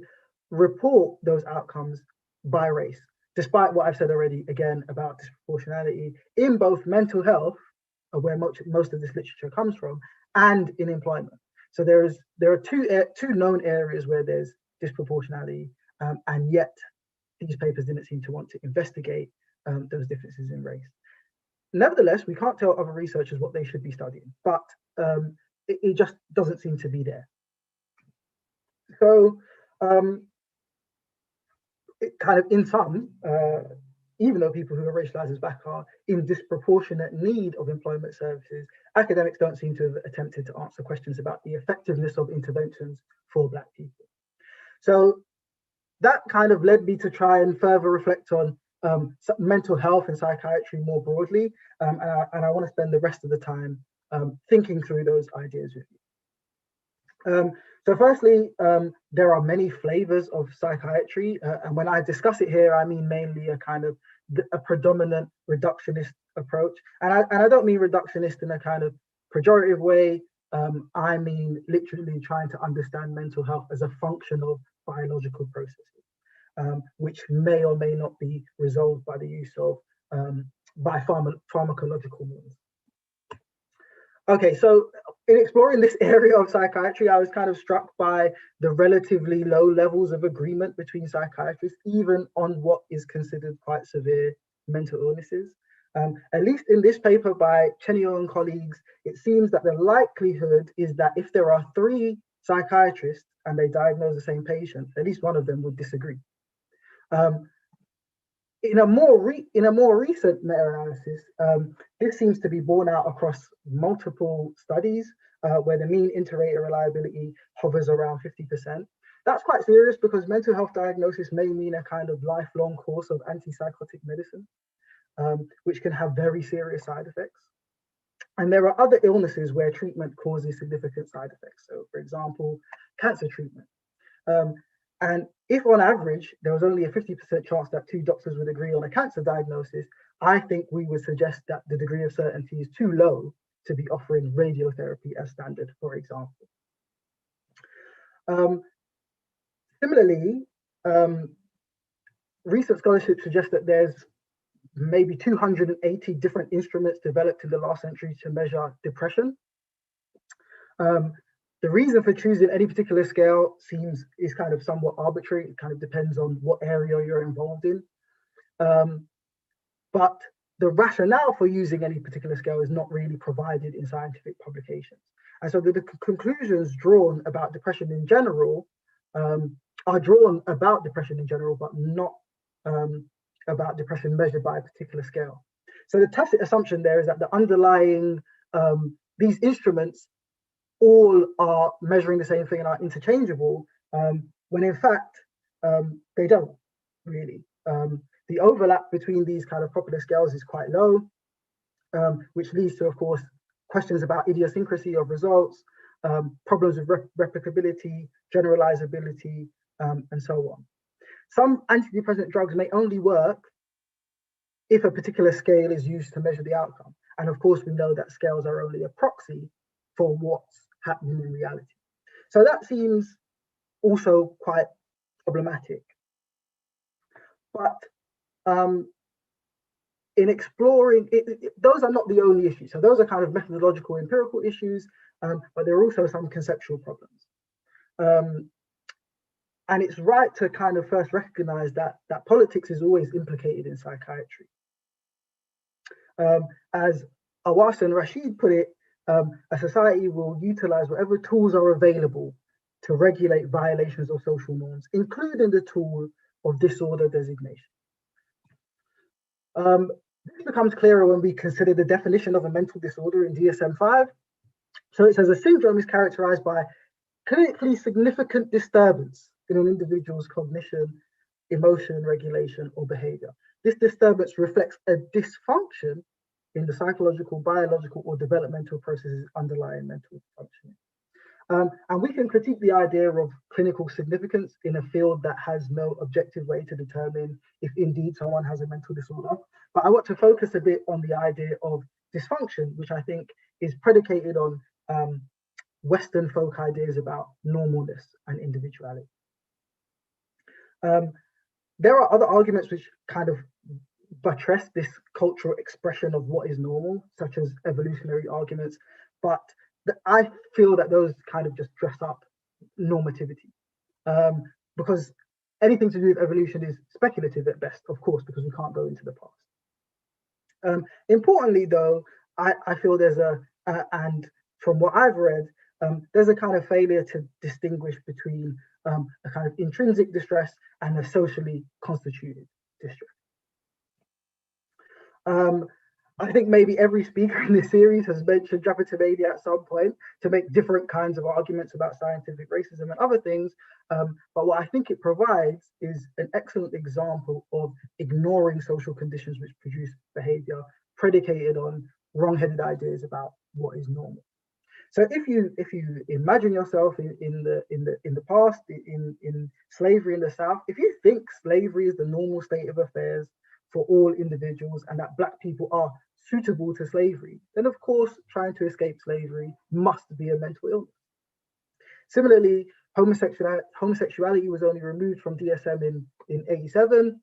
Speaker 3: report those outcomes by race, despite what I've said already, again, about disproportionality in both mental health, where most of this literature comes from, and in employment. So there are two known areas where there's disproportionality, and yet these papers didn't seem to want to investigate those differences in race. Nevertheless, we can't tell other researchers what they should be studying, but it just doesn't seem to be there. So it kind of, in sum, even though people who are racialized as Black are in disproportionate need of employment services, academics don't seem to have attempted to answer questions about the effectiveness of interventions for Black people. So that kind of led me to try and further reflect on mental health and psychiatry more broadly, and I want to spend the rest of the time thinking through those ideas with you. So firstly, there are many flavors of psychiatry, and when I discuss it here, I mean mainly a kind of a predominant reductionist approach, and I don't mean reductionist in a kind of pejorative way. I mean literally trying to understand mental health as a function of biological processes, which may or may not be resolved by the use of by pharmacological means. Okay, so in exploring this area of psychiatry, I was kind of struck by the relatively low levels of agreement between psychiatrists, even on what is considered quite severe mental illnesses. At least in this paper by Chenio and colleagues, it seems that the likelihood is that if there are 3 psychiatrists and they diagnose the same patient, at least one of them would disagree. In a more recent meta-analysis, this seems to be borne out across multiple studies where the mean inter-rater reliability hovers around 50%. That's quite serious because mental health diagnosis may mean a kind of lifelong course of antipsychotic medicine, which can have very serious side effects. And there are other illnesses where treatment causes significant side effects. So, for example, cancer treatment. And if on average, there was only a 50% chance that 2 doctors would agree on a cancer diagnosis, I think we would suggest that the degree of certainty is too low to be offering radiotherapy as standard, for example. Similarly, recent scholarship suggests that there's maybe 280 different instruments developed in the last century to measure depression. The reason for choosing any particular scale is kind of somewhat arbitrary. It kind of depends on what area you're involved in. But the rationale for using any particular scale is not really provided in scientific publications. And so the conclusions drawn about depression in general are drawn about depression in general, but not about depression measured by a particular scale. So the tacit assumption there is that the underlying, these instruments all are measuring the same thing and are interchangeable, when in fact, they don't really. The overlap between these kind of popular scales is quite low, which leads to, of course, questions about idiosyncrasy of results, problems with replicability, generalizability, and so on. Some antidepressant drugs may only work if a particular scale is used to measure the outcome. And of course, we know that scales are only a proxy for what's happening in reality. So that seems also quite problematic. But in exploring, those are not the only issues. So those are kind of methodological, empirical issues, but there are also some conceptual problems. And it's right to kind of first recognize that politics is always implicated in psychiatry. As Awas and Rashid put it, a society will utilize whatever tools are available to regulate violations of social norms, including the tool of disorder designation. This becomes clearer when we consider the definition of a mental disorder in DSM-5. So it says a syndrome is characterized by clinically significant disturbance in an individual's cognition, emotion, regulation, or behavior. This disturbance reflects a dysfunction in the psychological, biological, or developmental processes underlying mental functioning. And we can critique the idea of clinical significance in a field that has no objective way to determine if indeed someone has a mental disorder. But I want to focus a bit on the idea of dysfunction, which I think is predicated on Western folk ideas about normalness and individuality. There are other arguments which kind of buttress this cultural expression of what is normal, such as evolutionary arguments, but I feel that those kind of just dress up normativity, because anything to do with evolution is speculative at best, of course, because we can't go into the past. Importantly, though, I feel there's and from what I've read, there's a kind of failure to distinguish between a kind of intrinsic distress and a socially constituted distress. I think maybe every speaker in this series has mentioned drapetomania at some point to make different kinds of arguments about scientific racism and other things. But what I think it provides is an excellent example of ignoring social conditions which produce behavior predicated on wrong-headed ideas about what is normal. So if you imagine yourself in the past, in slavery in the South, if you think slavery is the normal state of affairs for all individuals and that Black people are suitable to slavery, then of course trying to escape slavery must be a mental illness. Similarly, homosexuality was only removed from DSM in 87,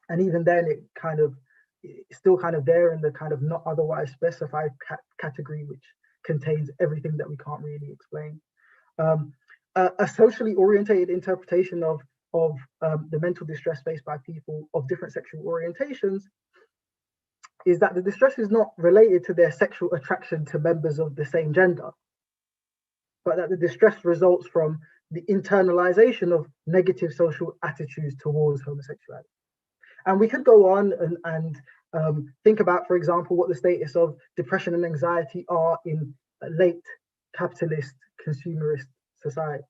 Speaker 3: and even then it's still kind of there in the kind of not otherwise specified category, which contains everything that we can't really explain. A socially orientated interpretation of the mental distress faced by people of different sexual orientations is that the distress is not related to their sexual attraction to members of the same gender, but that the distress results from the internalization of negative social attitudes towards homosexuality. And we could go on and think about, for example, what the status of depression and anxiety are in late capitalist consumerist societies.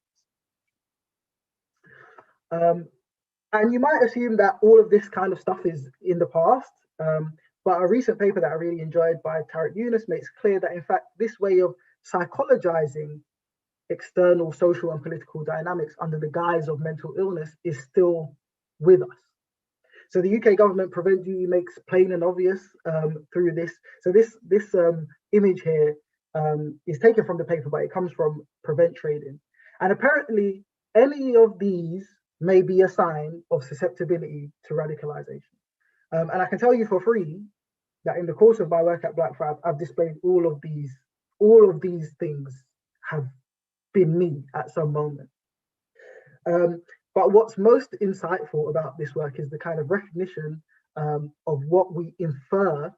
Speaker 3: And you might assume that all of this kind of stuff is in the past, but a recent paper that I really enjoyed by Sarah Hughes makes clear that, in fact, this way of psychologizing external social and political dynamics under the guise of mental illness is still with us. So the UK government prevent duty makes plain and obvious through this. So this image here is taken from the paper, but it comes from Prevent Trading. And apparently, any of these may be a sign of susceptibility to radicalization. And I can tell you for free that in the course of my work at Black Fab, I've displayed all of these things have been me at some moment. But what's most insightful about this work is the kind of recognition of what we infer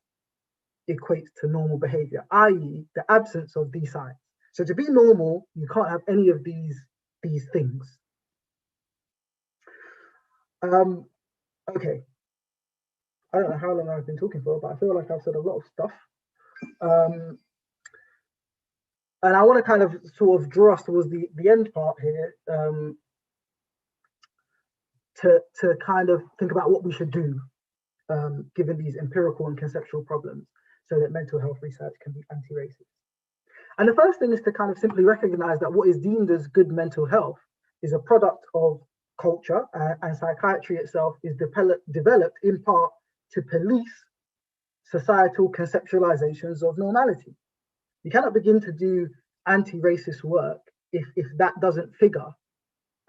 Speaker 3: equates to normal behavior, i.e. the absence of these signs. So to be normal, you can't have any of these things. Okay. I don't know how long I've been talking for, but I feel like I've said a lot of stuff. And I want to kind of sort of draw us towards the end part here, to kind of think about what we should do given these empirical and conceptual problems so that mental health research can be anti-racist. And the first thing is to kind of simply recognize that what is deemed as good mental health is a product of culture, and psychiatry itself is developed in part to police societal conceptualizations of normality. You cannot begin to do anti-racist work if that doesn't figure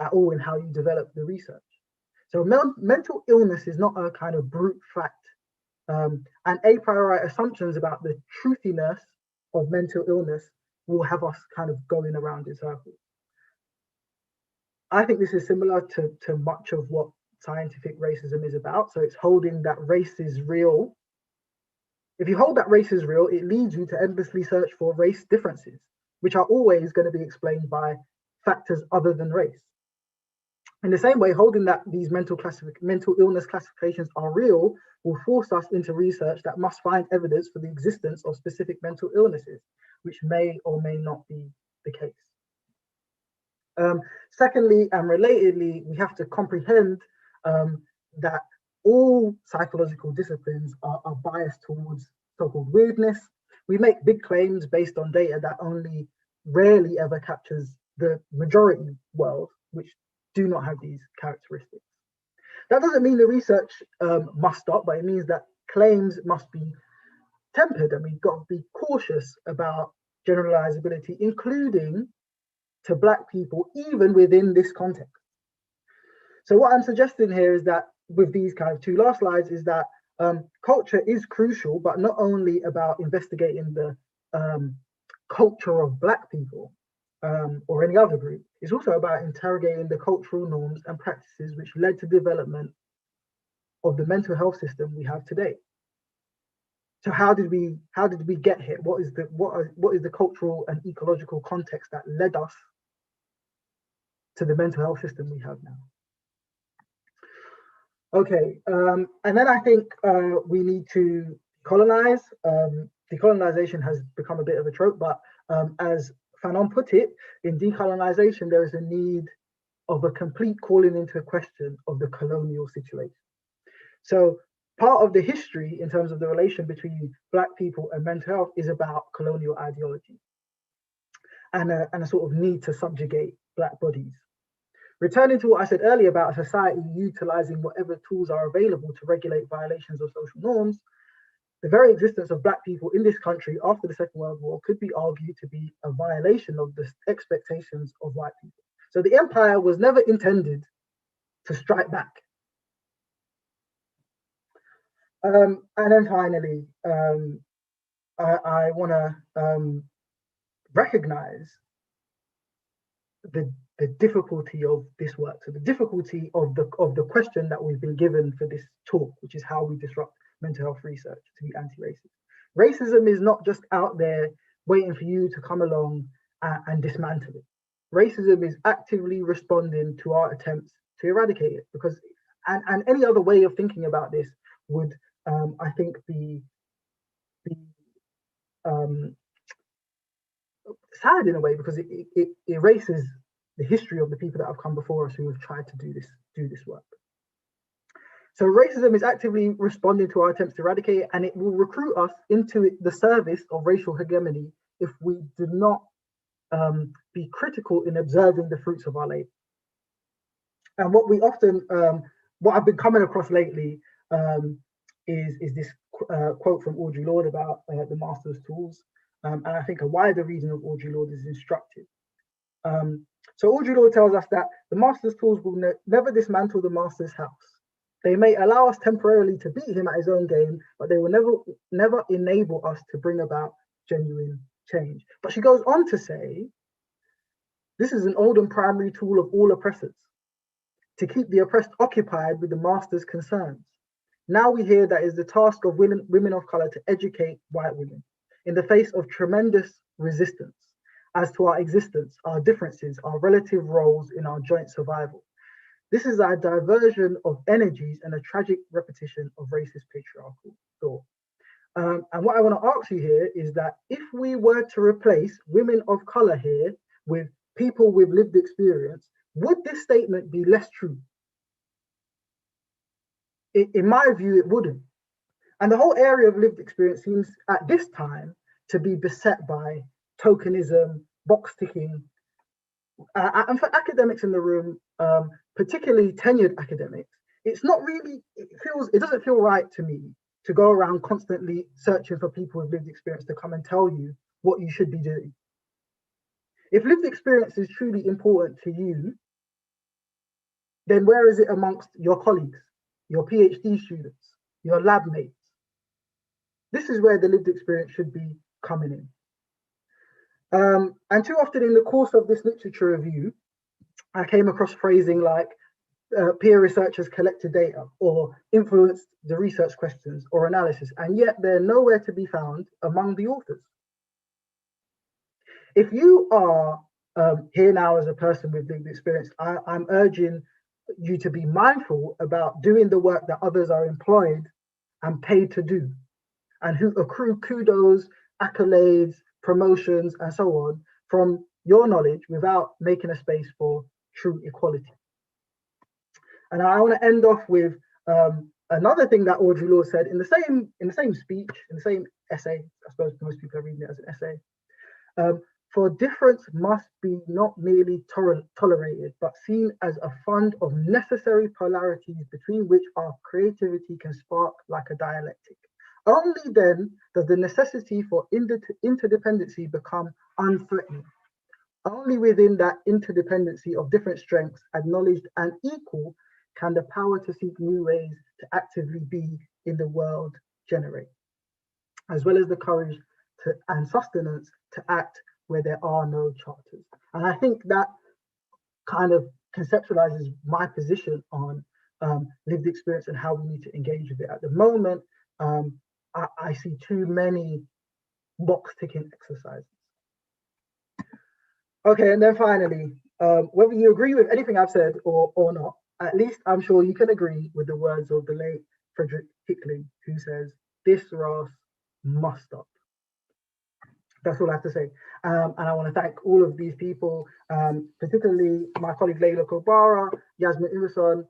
Speaker 3: at all in how you develop the research. So mental illness is not a kind of brute fact, and a priori assumptions about the truthiness of mental illness will have us kind of going around in circles. I think this is similar to much of what scientific racism is about. So it's holding that race is real. If you hold that race is real, it leads you to endlessly search for race differences, which are always going to be explained by factors other than race. In the same way, holding that these mental illness classifications are real will force us into research that must find evidence for the existence of specific mental illnesses, which may or may not be the case. Secondly, and relatedly, we have to comprehend that all psychological disciplines are biased towards so-called weirdness. We make big claims based on data that only rarely ever captures the majority world, which do not have these characteristics. That doesn't mean the research must stop, but it means that claims must be tempered, and we've got to be cautious about generalizability, including to Black people, even within this context. So what I'm suggesting here is that with these kind of two last slides is that culture is crucial, but not only about investigating the culture of Black people, or any other group. It's also about interrogating the cultural norms and practices which led to development of the mental health system we have today. So how did we get here? What is the cultural and ecological context that led us to the mental health system we have now? Okay, and then I think we need to colonize. Decolonization has become a bit of a trope, but as Fanon put it, in decolonization, there is a need of a complete calling into question of the colonial situation. So part of the history in terms of the relation between Black people and mental health is about colonial ideology and a sort of need to subjugate Black bodies. Returning to what I said earlier about a society utilizing whatever tools are available to regulate violations of social norms, the very existence of Black people in this country after the Second World War could be argued to be a violation of the expectations of white people. So the empire was never intended to strike back. And then finally, I want to recognize the difficulty of this work. So the difficulty of the question that we've been given for this talk, which is how we disrupt mental health research to be anti-racist. Racism is not just out there waiting for you to come along and dismantle it. Racism is actively responding to our attempts to eradicate it, because and any other way of thinking about this would I think be sad in a way, because it erases the history of the people that have come before us who have tried to do this work. So racism is actively responding to our attempts to eradicate it, and it will recruit us into the service of racial hegemony if we do not be critical in observing the fruits of our labor. And what we often, what I've been coming across lately is this quote from Audre Lorde about the master's tools. And I think a wider reading of Audre Lorde is instructive. So Audre Lorde tells us that the master's tools will never dismantle the master's house. They may allow us temporarily to beat him at his own game, but they will never enable us to bring about genuine change. But she goes on to say, this is an old and primary tool of all oppressors, to keep the oppressed occupied with the master's concerns. Now we hear that it is the task of women of color to educate white women in the face of tremendous resistance as to our existence, our differences, our relative roles in our joint survival. This is a diversion of energies and a tragic repetition of racist patriarchal thought. And what I want to ask you here is that if we were to replace women of color here with people with lived experience, would this statement be less true? In my view, it wouldn't. And the whole area of lived experience seems at this time to be beset by tokenism, box ticking. And for academics in the room, particularly tenured academics, it's not really, it doesn't feel right to me to go around constantly searching for people with lived experience to come and tell you what you should be doing. If lived experience is truly important to you, then where is it amongst your colleagues, your PhD students, your lab mates? This is where the lived experience should be coming in. And too often in the course of this literature review, I came across phrasing like peer researchers collected data or influenced the research questions or analysis, and yet they're nowhere to be found among the authors. If you are here now as a person with lived experience, I'm urging you to be mindful about doing the work that others are employed and paid to do, and who accrue kudos, accolades, promotions, and so on from your knowledge without making a space for true equality. And I want to end off with another thing that Audre Lorde said in the same speech, in the same essay. I suppose most people are reading it as an essay. For difference must be not merely tolerated, but seen as a fund of necessary polarities between which our creativity can spark like a dialectic. Only then does the necessity for interdependency become unthreatening. Only within that interdependency of different strengths, acknowledged and equal, can the power to seek new ways to actively be in the world generate, as well as the courage and sustenance to act where there are no charters. And I think that kind of conceptualizes my position on lived experience and how we need to engage with it. At the moment, I see too many box ticking exercises. Okay, and then finally, whether you agree with anything I've said or not, at least I'm sure you can agree with the words of the late Frederick Hickling, who says, "This RAS must stop." That's all I have to say. And I want to thank all of these people, particularly my colleague Layla Kobara, Yasmin Iverson,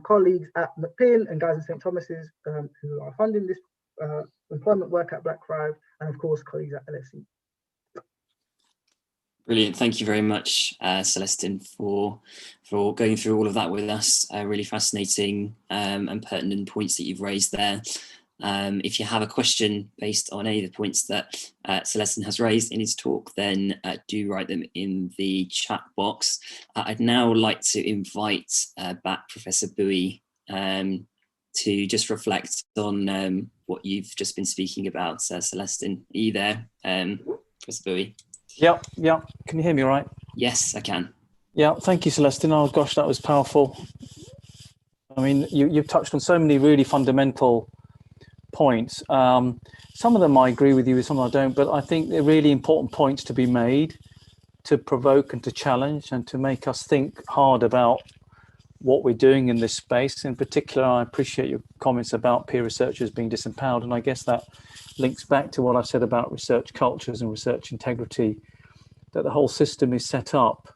Speaker 3: colleagues at McPin and guys in St. Thomas's who are funding this employment work at Blackfriars, and of course, colleagues at LSE.
Speaker 1: Brilliant. Thank you very much, Celestin, for going through all of that with us. Really fascinating and pertinent points that you've raised there. If you have a question based on any of the points that Celestin has raised in his talk, then do write them in the chat box. I'd now like to invite back Professor Bhui to just reflect on what you've just been speaking about, Celestin. Are you there, Professor Bhui?
Speaker 2: Yeah. Can you hear me all right?
Speaker 1: Yes, I can.
Speaker 2: Yeah, thank you, Celestin. Oh gosh, that was powerful. I mean, you've touched on so many really fundamental points. Some of them I agree with you with, some I don't, but I think they're really important points to be made, to provoke and to challenge and to make us think hard about what we're doing in this space. In particular, I appreciate your comments about peer researchers being disempowered, and I guess that links back to what I've said about research cultures and research integrity, that the whole system is set up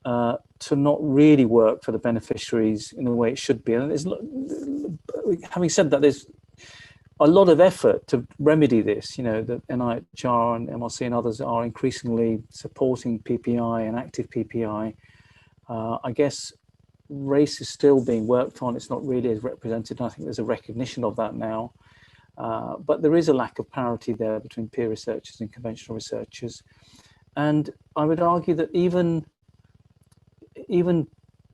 Speaker 2: to not really work for the beneficiaries in the way it should be. And having said that, there's a lot of effort to remedy this. You know, the NIHR and MRC and others are increasingly supporting PPI and active PPI. I guess race is still being worked on. It's not really as represented. I think there's a recognition of that now. But there is a lack of parity there between peer researchers and conventional researchers. And I would argue that even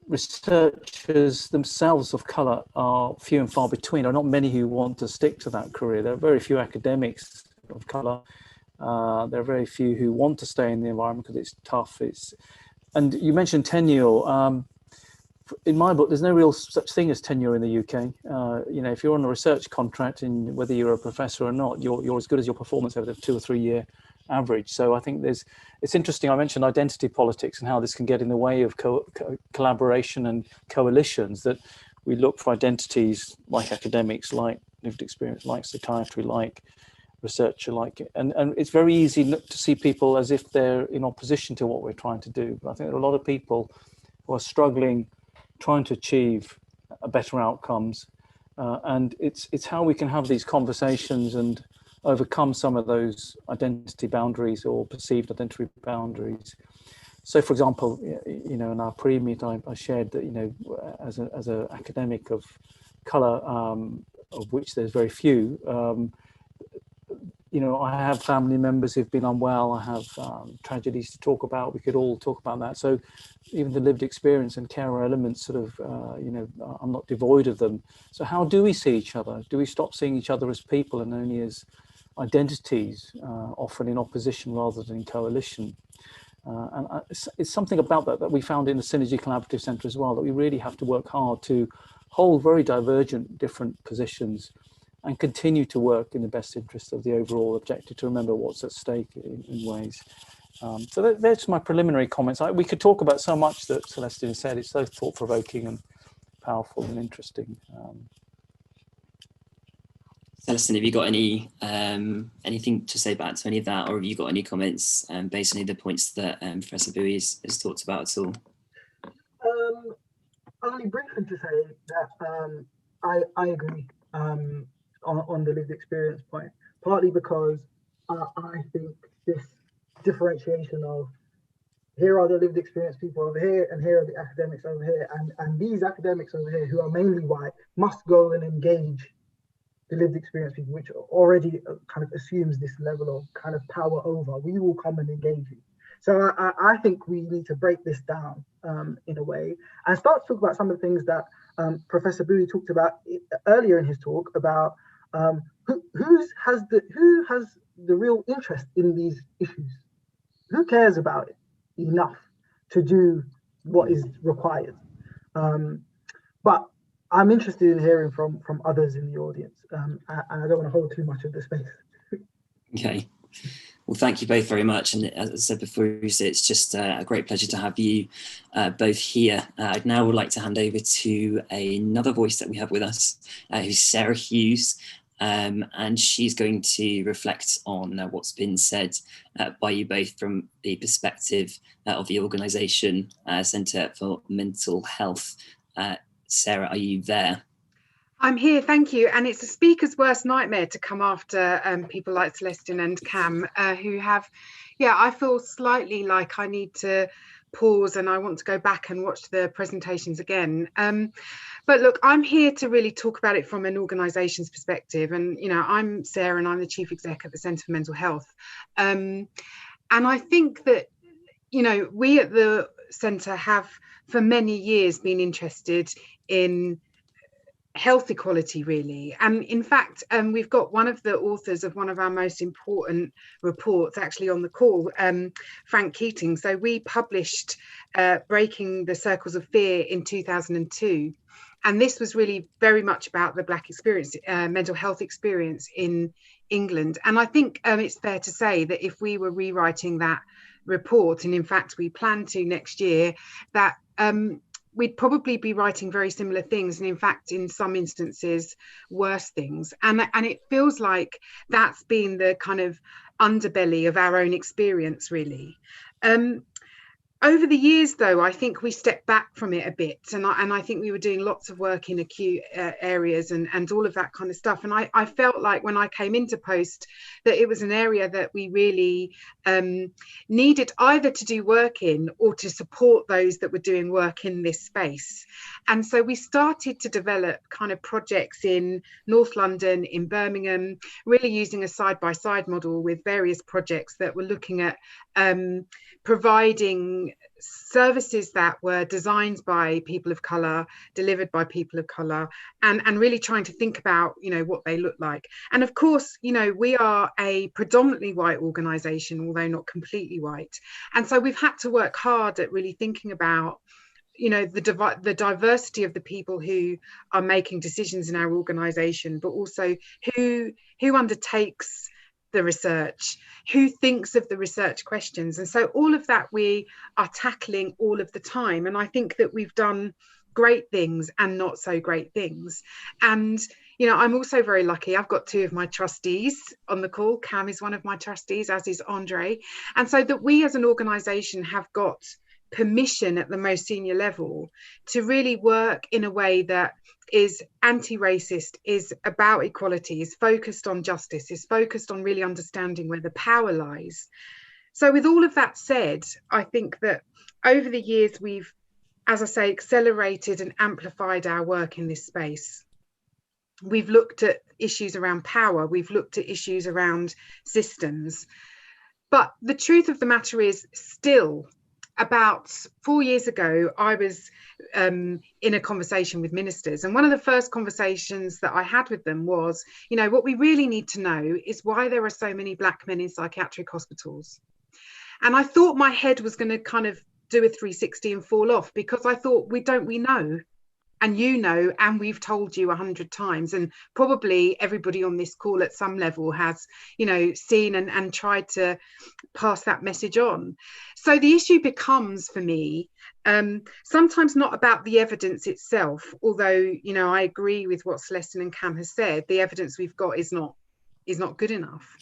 Speaker 2: researchers themselves of colour are few and far between. There are not many who want to stick to that career. There are very few academics of colour. There are very few who want to stay in the environment because it's tough. And you mentioned tenure. In my book, there's no real such thing as tenure in the UK. You know, if you're on a research contract, and whether you're a professor or not, you're as good as your performance over the 2 or 3 year average. So I think it's interesting. I mentioned identity politics and how this can get in the way of collaboration and coalitions, that we look for identities like academics, like lived experience, like psychiatry, like researcher, like it. And it's very easy to see people as if they're in opposition to what we're trying to do. But I think there are a lot of people who are struggling, trying to achieve better outcomes. And it's how we can have these conversations and overcome some of those identity boundaries or perceived identity boundaries. So, for example, you know, in our pre-meet, I shared that, you know, as an academic of colour, of which there's very few, you know, I have family members who've been unwell. I have tragedies to talk about. We could all talk about that. So even the lived experience and care elements sort of, you know, I'm not devoid of them. So how do we see each other? Do we stop seeing each other as people and only as identities, often in opposition rather than in coalition? And it's something about that we found in the Synergy Collaborative Centre as well, that we really have to work hard to hold very divergent different positions and continue to work in the best interest of the overall objective, to remember what's at stake in ways. So that's my preliminary comments. We could talk about so much that Celestin said. It's so thought-provoking and powerful and interesting.
Speaker 1: Celestin, have you got any anything to say back to any of that, or have you got any comments based on any of the points that Professor Bhui has talked about at all?
Speaker 3: Only briefly to say that I agree on the lived experience point, partly because I think this differentiation of here are the lived experience people over here and here are the academics over here, and these academics over here who are mainly white must go and engage the lived experience people, which already kind of assumes this level of kind of power over. We will come and engage you. So I think we need to break this down in a way and start to talk about some of the things that Professor Bhui talked about earlier in his talk about who has the real interest in these issues. Who cares about it enough to do what is required. But I'm interested in hearing from others in the audience, and I don't want to hold too much of the space.
Speaker 1: Okay. Well, thank you both very much. And as I said before, it's just a great pleasure to have you both here. I'd now would like to hand over to another voice that we have with us, who's Sarah Hughes. And she's going to reflect on what's been said by you both from the perspective of the organisation Centre for Mental Health. Sarah, are you there?
Speaker 4: I'm here, thank you. And it's a speaker's worst nightmare to come after people like Celestin and Cam, who have, I feel slightly like I need to pause and I want to go back and watch the presentations again. But look, I'm here to really talk about it from an organisation's perspective. And, I'm Sarah and I'm the Chief Exec at the Centre for Mental Health. And I think that, we at the Centre have for many years been interested in health equality, really. And in fact, we've got one of the authors of one of our most important reports actually on the call, Frank Keating. So we published Breaking the Circles of Fear in 2002. And this was really very much about the Black experience, mental health experience in England. And I think it's fair to say that if we were rewriting that report, and in fact we plan to next year, that we'd probably be writing very similar things, and in fact in some instances worse things. And it feels like that's been the kind of underbelly of our own experience, really. Over the years, though, I think we stepped back from it a bit, and I think we were doing lots of work in acute areas and all of that kind of stuff. And I felt like when I came into post that it was an area that we really needed either to do work in or to support those that were doing work in this space. And so we started to develop kind of projects in North London, in Birmingham, really using a side-by-side model with various projects that were looking at providing services that were designed by people of colour, delivered by people of colour, and really trying to think about, what they look like. And of course, we are a predominantly white organisation, although not completely white. And so we've had to work hard at really thinking about, the diversity of the people who are making decisions in our organisation, but also who undertakes the research, who thinks of the research questions. And so all of that we are tackling all of the time. And I think that we've done great things and not so great things. And, I'm also very lucky. I've got two of my trustees on the call. Cam is one of my trustees, as is Andre. And so that we as an organisation have got permission at the most senior level to really work in a way that is anti-racist, is about equality, is focused on justice, is focused on really understanding where the power lies. So with all of that said, I think that over the years we've, as I say, accelerated and amplified our work in this space. We've looked at issues around power, we've looked at issues around systems. But the truth of the matter is, still, about 4 years ago, I was in a conversation with ministers. And one of the first conversations that I had with them was, what we really need to know is why there are so many Black men in psychiatric hospitals. And I thought my head was going to kind of do a 360 and fall off, because I thought, we know. And and we've told you 100 times, and probably everybody on this call at some level has, seen and tried to pass that message on. So the issue becomes, for me, sometimes not about the evidence itself, although, I agree with what Celestin and Cam has said, the evidence we've got is not good enough.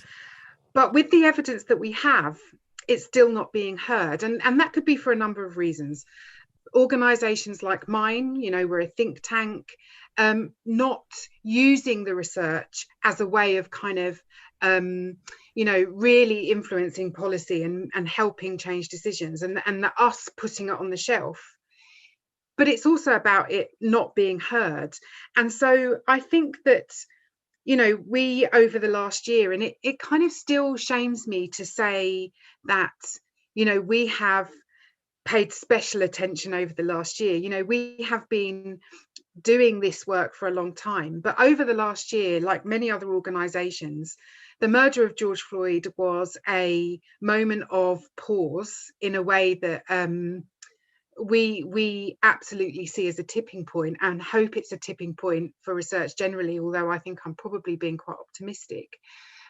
Speaker 4: But with the evidence that we have, it's still not being heard. And that could be for a number of reasons. Organisations like mine, we're a think tank, not using the research as a way of kind of, really influencing policy and helping change decisions, and us putting it on the shelf. But it's also about it not being heard. And so I think that, we over the last year, and it kind of still shames me to say that, we have paid special attention over the last year. We have been doing this work for a long time, but over the last year, like many other organisations, the murder of George Floyd was a moment of pause in a way that we absolutely see as a tipping point, and hope it's a tipping point for research generally, although I think I'm probably being quite optimistic,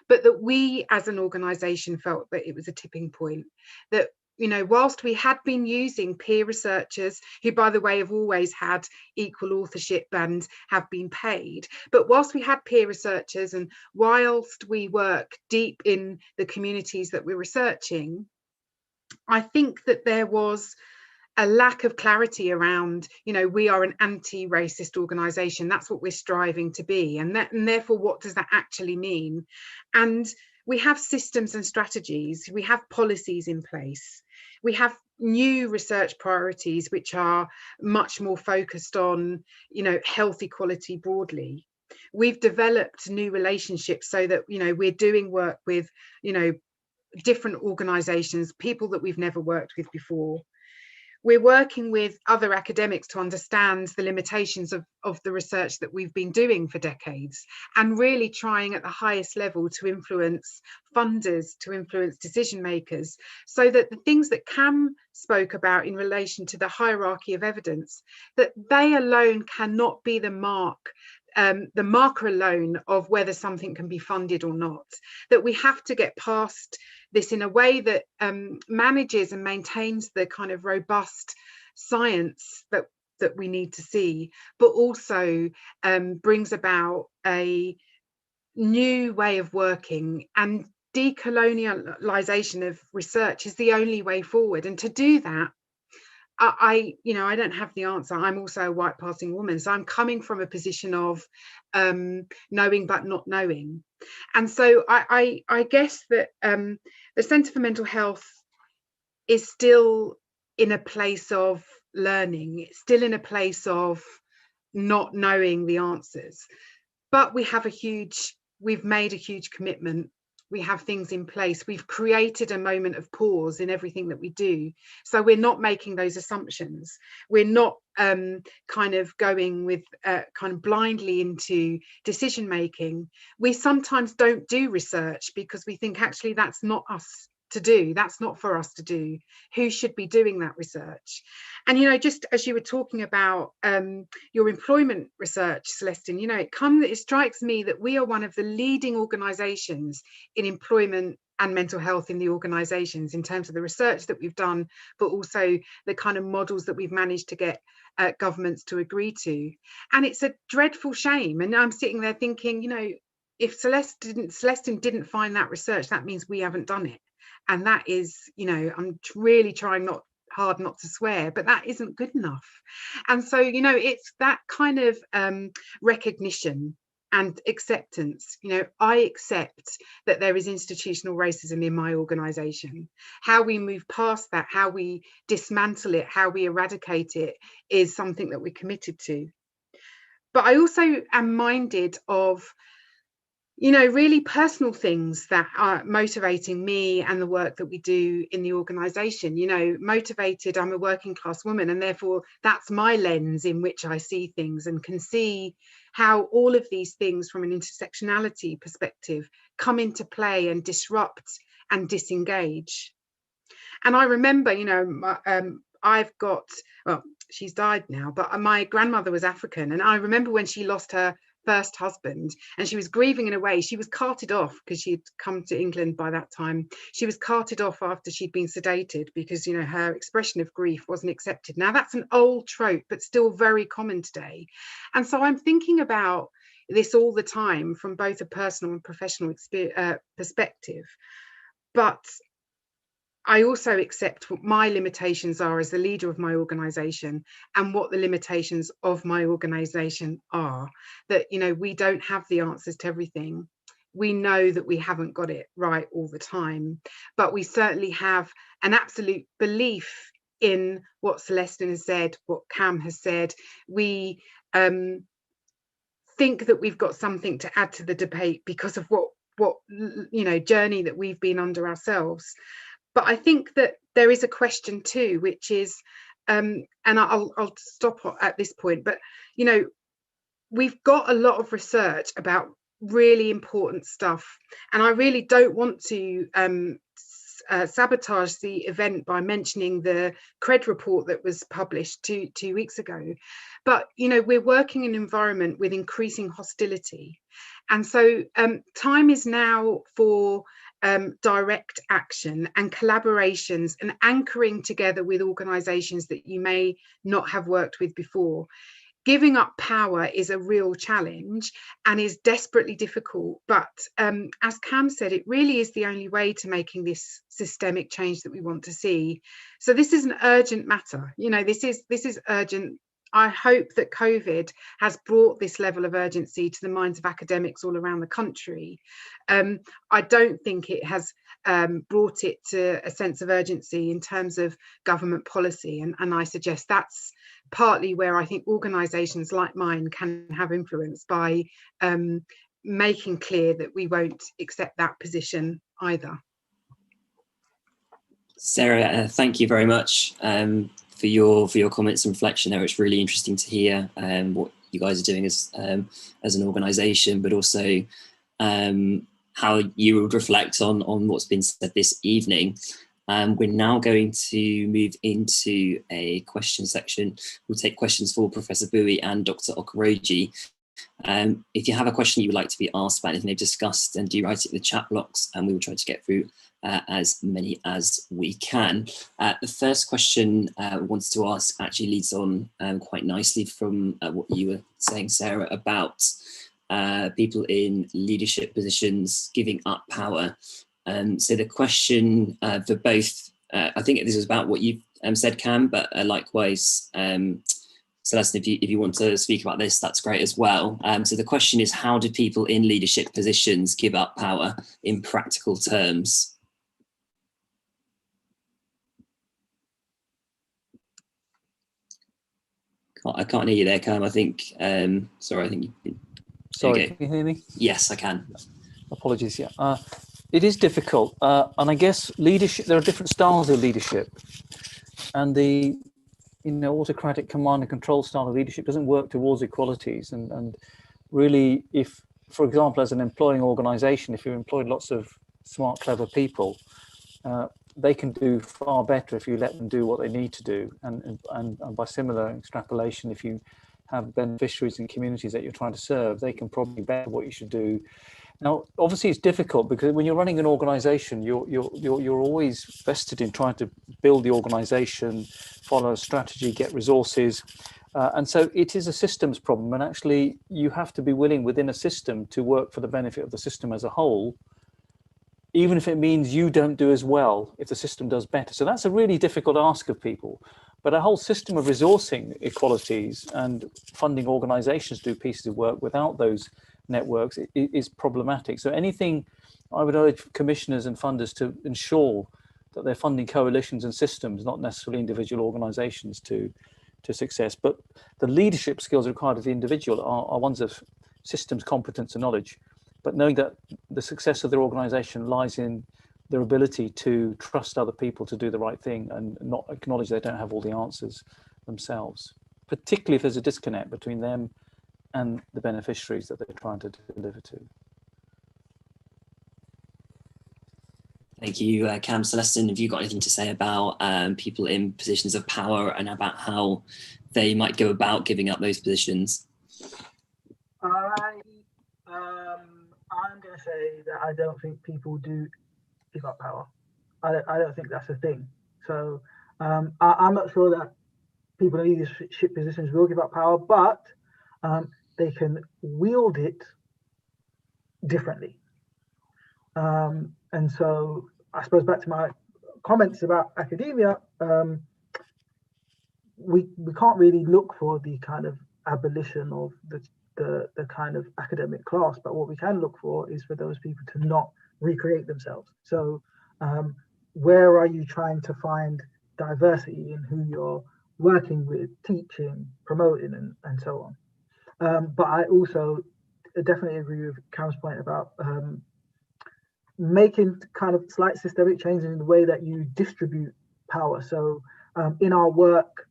Speaker 4: but that we as an organisation felt that it was a tipping point, that, you know, whilst we had been using peer researchers, who, by the way, have always had equal authorship and have been paid, but whilst we had peer researchers and whilst we work deep in the communities that we're researching, I think that there was a lack of clarity around, you know, we are an anti-racist organisation. That's what we're striving to be. And therefore, what does that actually mean? And we have systems and strategies. We have policies in place. We have new research priorities, which are much more focused on, you know, health equality broadly. We've developed new relationships so that, you know, we're doing work with, you know, different organisations, people that we've never worked with before. We're working with other academics to understand the limitations of the research that we've been doing for decades, and really trying at the highest level to influence funders, to influence decision makers, so that the things that Cam spoke about in relation to the hierarchy of evidence, that they alone cannot be the marker alone of whether something can be funded or not, that we have to get past this in a way that manages and maintains the kind of robust science that we need to see, but also brings about a new way of working. And decolonialization of research is the only way forward. And to do that, I don't have the answer. I'm also a white passing woman, so I'm coming from a position of knowing but not knowing. And so I guess that the Centre for Mental Health is still in a place of learning. It's still in a place of not knowing the answers. But we've made a huge commitment. We have things in place. We've created a moment of pause in everything that we do. So we're not making those assumptions. We're not kind of going with kind of blindly into decision making. We sometimes don't do research because we think actually that's not us to do. That's not for us to do. Who should be doing that research? And, you know, just as you were talking about your employment research, Celestin, you know, it strikes me that we are one of the leading organisations in employment and mental health in the organisations, in terms of the research that we've done, but also the kind of models that we've managed to get governments to agree to. And it's a dreadful shame. And I'm sitting there thinking, you know, if Celestin didn't find that research, that means we haven't done it. And that is, you know, I'm really trying hard not to swear, but that isn't good enough. And so, you know, it's that kind of recognition and acceptance. You know, I accept that there is institutional racism in my organisation. How we move past that, how we dismantle it, how we eradicate it is something that we're committed to. But I also am minded of, you know, really personal things that are motivating me and the work that we do in the organisation. You know, motivated, I'm a working class woman, and therefore that's my lens in which I see things and can see how all of these things from an intersectionality perspective come into play and disrupt and disengage. And I remember, you know, I've got, well, she's died now, but my grandmother was African, and I remember when she lost her first husband and she was grieving in a way. She was carted off because she'd come to England by that time. She was carted off after she'd been sedated because, you know, her expression of grief wasn't accepted. Now that's an old trope, but still very common today. And so I'm thinking about this all the time from both a personal and professional perspective. But I also accept what my limitations are as the leader of my organisation and what the limitations of my organisation are. That, you know, we don't have the answers to everything. We know that we haven't got it right all the time, but we certainly have an absolute belief in what Celestin has said, what Cam has said. We think that we've got something to add to the debate because of what you know, journey that we've been under ourselves. But I think that there is a question too, which is, and I'll stop at this point, but, you know, we've got a lot of research about really important stuff. And I really don't want to sabotaged the event by mentioning the CRED report that was published two weeks ago. But, you know, we're working in an environment with increasing hostility. And so time is now for direct action and collaborations and anchoring together with organisations that you may not have worked with before. Giving up power is a real challenge and is desperately difficult. But as Cam said, it really is the only way to making this systemic change that we want to see. So this is an urgent matter. You know, this is urgent. I hope that COVID has brought this level of urgency to the minds of academics all around the country. I don't think it has brought it to a sense of urgency in terms of government policy. And I suggest that's partly where I think organisations like mine can have influence by making clear that we won't accept that position either.
Speaker 1: Sarah, thank you very much for your comments and reflection there. It's really interesting to hear what you guys are doing as an organisation, but also how you would reflect on what's been said this evening. We're now going to move into a question section. We'll take questions for Professor Bhui and Dr Okoroji. If you have a question you would like to be asked about anything they've discussed, then do write it in the chat blocks and we will try to get through as many as we can. The first question I wanted to ask actually leads on quite nicely from what you were saying, Sarah, about people in leadership positions giving up power. So the question for both, I think this is about what you've said, Cam, but likewise, Celeste, if you want to speak about this, that's great as well. So the question is, how do people in leadership positions give up power in practical terms? I can't hear you there, Cam. I think, sorry, I think you've been...
Speaker 2: Sorry, can you hear me?
Speaker 1: Yes, I can.
Speaker 2: Apologies, yeah. It is difficult, and I guess leadership, there are different styles of leadership, and the autocratic command and control style of leadership doesn't work towards equalities. And really, if, for example, as an employing organisation, if you employ lots of smart, clever people, they can do far better if you let them do what they need to do. And by similar extrapolation, if you have beneficiaries in communities that you're trying to serve, they can probably better what you should do. Now, obviously, it's difficult because when you're running an organisation, you're always vested in trying to build the organisation, follow a strategy, get resources, and so it is a systems problem. And actually, you have to be willing within a system to work for the benefit of the system as a whole, even if it means you don't do as well if the system does better. So that's a really difficult ask of people. But a whole system of resourcing equalities and funding organisations do pieces of work without those networks is problematic. So anything, I would urge commissioners and funders to ensure that they're funding coalitions and systems, not necessarily individual organisations to success. But the leadership skills required of the individual are ones of systems competence and knowledge. But knowing that the success of their organisation lies in their ability to trust other people to do the right thing and not acknowledge they don't have all the answers themselves, particularly if there's a disconnect between them and the beneficiaries that they're trying to deliver to.
Speaker 1: Thank you, Cam. Celestin, have you got anything to say about people in positions of power and about how they might go about giving up those positions?
Speaker 3: I'm going to say that I don't think people do give up power. I don't think that's a thing. So I'm not sure that people in leadership positions will give up power, but they can wield it differently. And so I suppose back to my comments about academia, we can't really look for the kind of abolition of the kind of academic class, but what we can look for is for those people to not recreate themselves. So where are you trying to find diversity in who you're working with, teaching, promoting, and so on? But I also definitely agree with Cam's point about making kind of slight systemic changes in the way that you distribute power. So in our work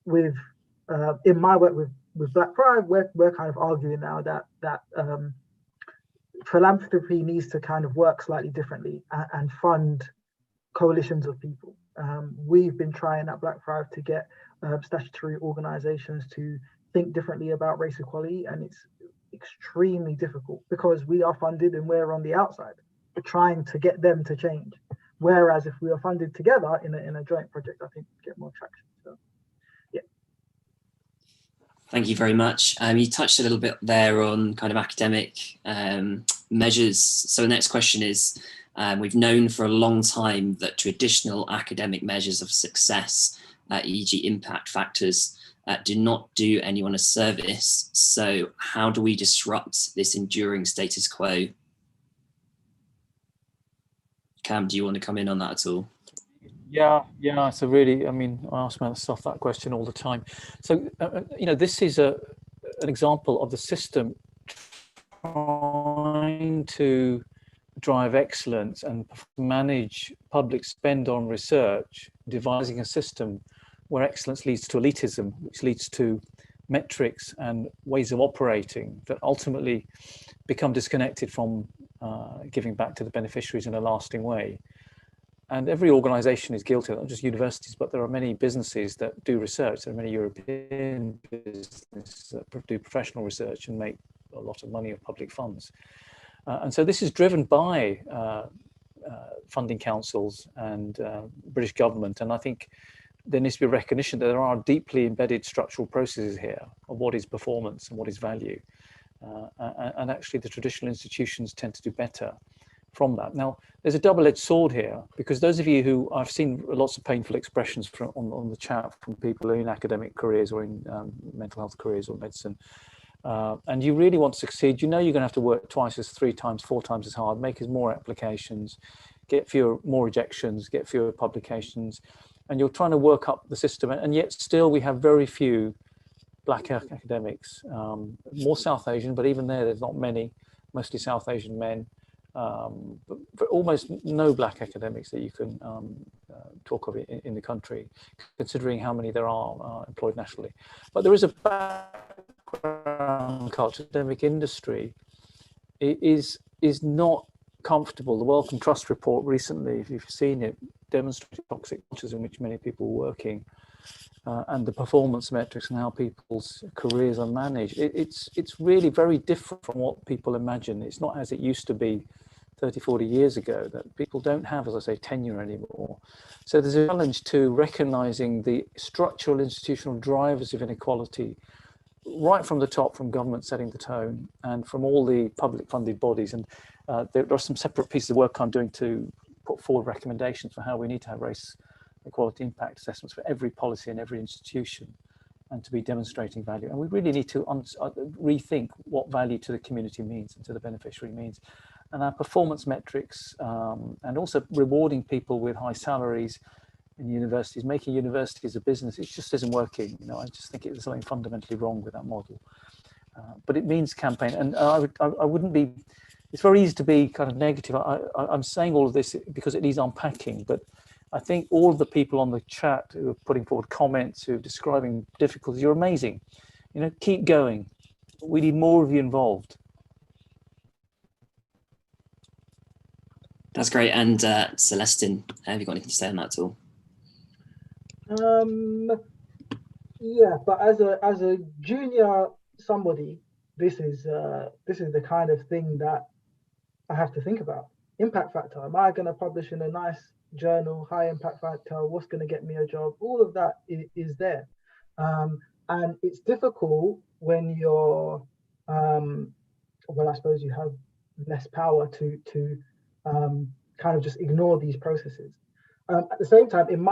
Speaker 3: with, in my work with Black Pride, we're kind of arguing now that philanthropy needs to kind of work slightly differently and fund coalitions of people. We've been trying at Black Thrive to get statutory organisations to think differently about race equality, and it's extremely difficult because we are funded and we're on the outside. We're trying to get them to change. Whereas if we are funded together in a joint project, I think we get more traction. So, yeah.
Speaker 1: Thank you very much. You touched a little bit there on kind of academic measures. So the next question is, we've known for a long time that traditional academic measures of success, e.g. impact factors, do not do anyone a service. So how do we disrupt this enduring status quo? Cam, do you want to come in on that at all?
Speaker 2: Yeah, it's a really, I mean, I ask myself that question all the time. So, you know, this is an example of the system trying to drive excellence and manage public spend on research, devising a system where excellence leads to elitism, which leads to metrics and ways of operating that ultimately become disconnected from giving back to the beneficiaries in a lasting way. And every organization is guilty, not just universities, but there are many businesses that do research. There are many European businesses that do professional research and make a lot of money of public funds. And so this is driven by funding councils and British government. And I think there needs to be a recognition that there are deeply embedded structural processes here of what is performance and what is value. And actually the traditional institutions tend to do better from that. Now, there's a double-edged sword here, because those of you who, I've seen lots of painful expressions on the chat from people in academic careers or in mental health careers or medicine, and you really want to succeed, you know you're going to have to work twice as, 3 times, 4 times as hard, make as more applications, get more rejections, get fewer publications, and you're trying to work up the system, and yet still we have very few Black academics, more South Asian, but even there's not many, mostly South Asian men, but almost no Black academics that you can talk of in the country, considering how many there are employed nationally. But there is a background culture. Academic industry is not comfortable. The Wellcome Trust report recently, if you've seen it, demonstrated toxic cultures in which many people are working. And the performance metrics and how people's careers are managed. It's really very different from what people imagine. It's not as it used to be 30, 40 years ago, that people don't have, as I say, tenure anymore. So there's a challenge to recognizing the structural institutional drivers of inequality right from the top, from government setting the tone, and from all the public funded bodies. And there are some separate pieces of work I'm doing to put forward recommendations for how we need to have race equality impact assessments for every policy and every institution, and to be demonstrating value. And we really need to rethink what value to the community means and to the beneficiary means. And our performance metrics, and also rewarding people with high salaries in universities, making universities a business, it just isn't working. You know, I just think there's something fundamentally wrong with that model. But it means campaign, and I wouldn't be, it's very easy to be kind of negative. I'm saying all of this because it needs unpacking, but I think all of the people on the chat who are putting forward comments, who are describing difficulties, you're amazing. You know, keep going. We need more of you involved.
Speaker 1: That's great. And Celestin, have you got anything to say on that at all?
Speaker 3: Yeah, but as a junior somebody, this is the kind of thing that I have to think about. Impact factor. Am I going to publish in a nice journal, high impact factor? What's going to get me a job? All of that is there, and it's difficult when you're, well, I suppose you have less power to kind of just ignore these processes. At the same time, in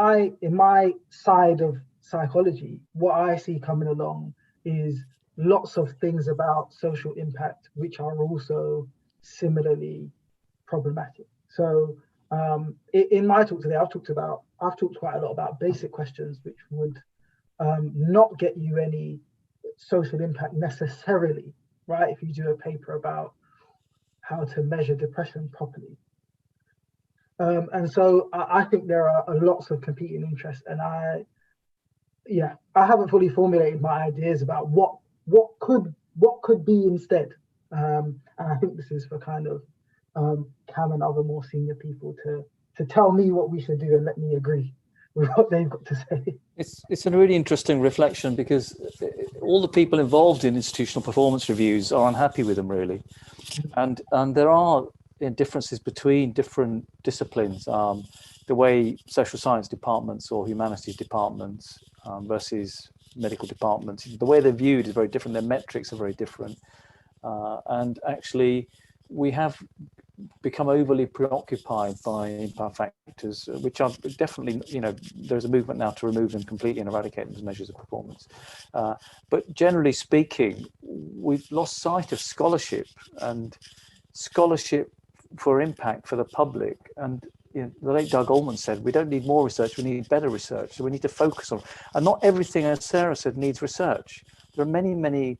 Speaker 3: my side of psychology, what I see coming along is lots of things about social impact which are also similarly problematic. So in my talk today, I've talked quite a lot about basic questions which would not get you any social impact necessarily, right? If you do a paper about how to measure depression properly. And so I think there are lots of competing interests, and I haven't fully formulated my ideas about what could be instead. And I think this is for kind of Cam and other more senior people to to tell me what we should do and let me agree with what they've got to say.
Speaker 2: It's a really interesting reflection, because all the people involved in institutional performance reviews are unhappy with them, really. And there are differences between different disciplines, the way social science departments or humanities departments versus medical departments, the way they're viewed is very different. Their metrics are very different. And actually, we have become overly preoccupied by impact factors, which are definitely, there's a movement now to remove them completely and eradicate them as measures of performance. But generally speaking, we've lost sight of scholarship, and scholarship for impact for the public. And the late Doug Allman said, we don't need more research, we need better research. So we need to focus on, and not everything, as Sarah said, needs research. There are many, many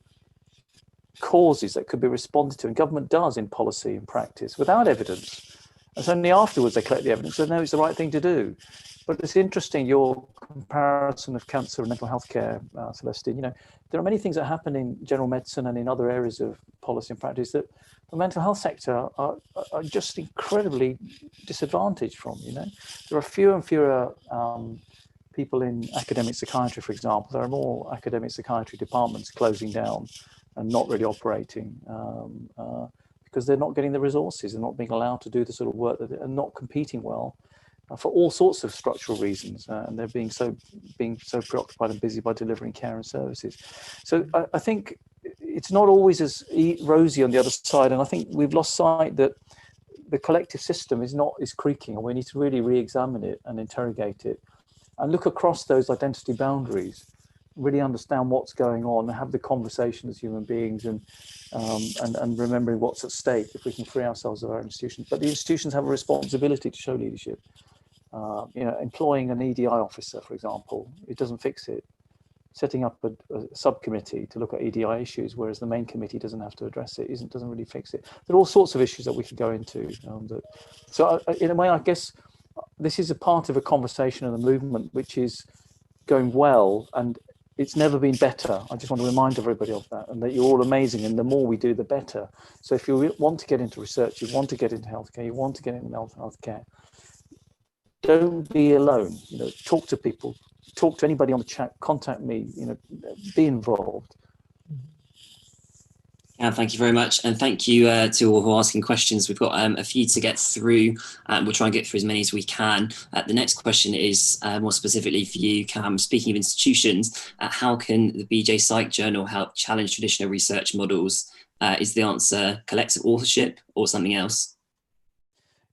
Speaker 2: causes that could be responded to, and government does in policy and practice without evidence. It's only afterwards they collect the evidence, so they know it's the right thing to do. But it's interesting, your comparison of cancer and mental health care, Celestin. There are many things that happen in general medicine and in other areas of policy and practice that the mental health sector are just incredibly disadvantaged from. There are fewer and fewer people in academic psychiatry, for example. There are more academic psychiatry departments closing down and not really operating because they're not getting the resources. They're not being allowed to do the sort of work that are not competing well for all sorts of structural reasons, and they're being so preoccupied and busy by delivering care and services. So I think it's not always as rosy on the other side, and I think we've lost sight that the collective system is creaking, and we need to really re-examine it and interrogate it and look across those identity boundaries, really understand what's going on, and have the conversation as human beings, and remembering what's at stake if we can free ourselves of our institutions. But the institutions have a responsibility to show leadership. Employing an EDI officer, for example, it doesn't fix it. Setting up a subcommittee to look at EDI issues, whereas the main committee doesn't have to address it, doesn't really fix it. There are all sorts of issues that we could go into. So in a way, I guess this is a part of a conversation and a movement which is going well, and it's never been better. I just want to remind everybody of that, and that you're all amazing, and the more we do, the better. So if you want to get into research, you want to get into healthcare, you want to get into healthcare, don't be alone. Talk to people, talk to anybody on the chat, contact me, be involved.
Speaker 1: Yeah, thank you very much. And thank you to all who are asking questions. We've got a few to get through. We'll try and get through as many as we can. The next question is more specifically for you, Cam. Speaking of institutions, how can the BJ Psych Journal help challenge traditional research models? Is the answer collective authorship or something else?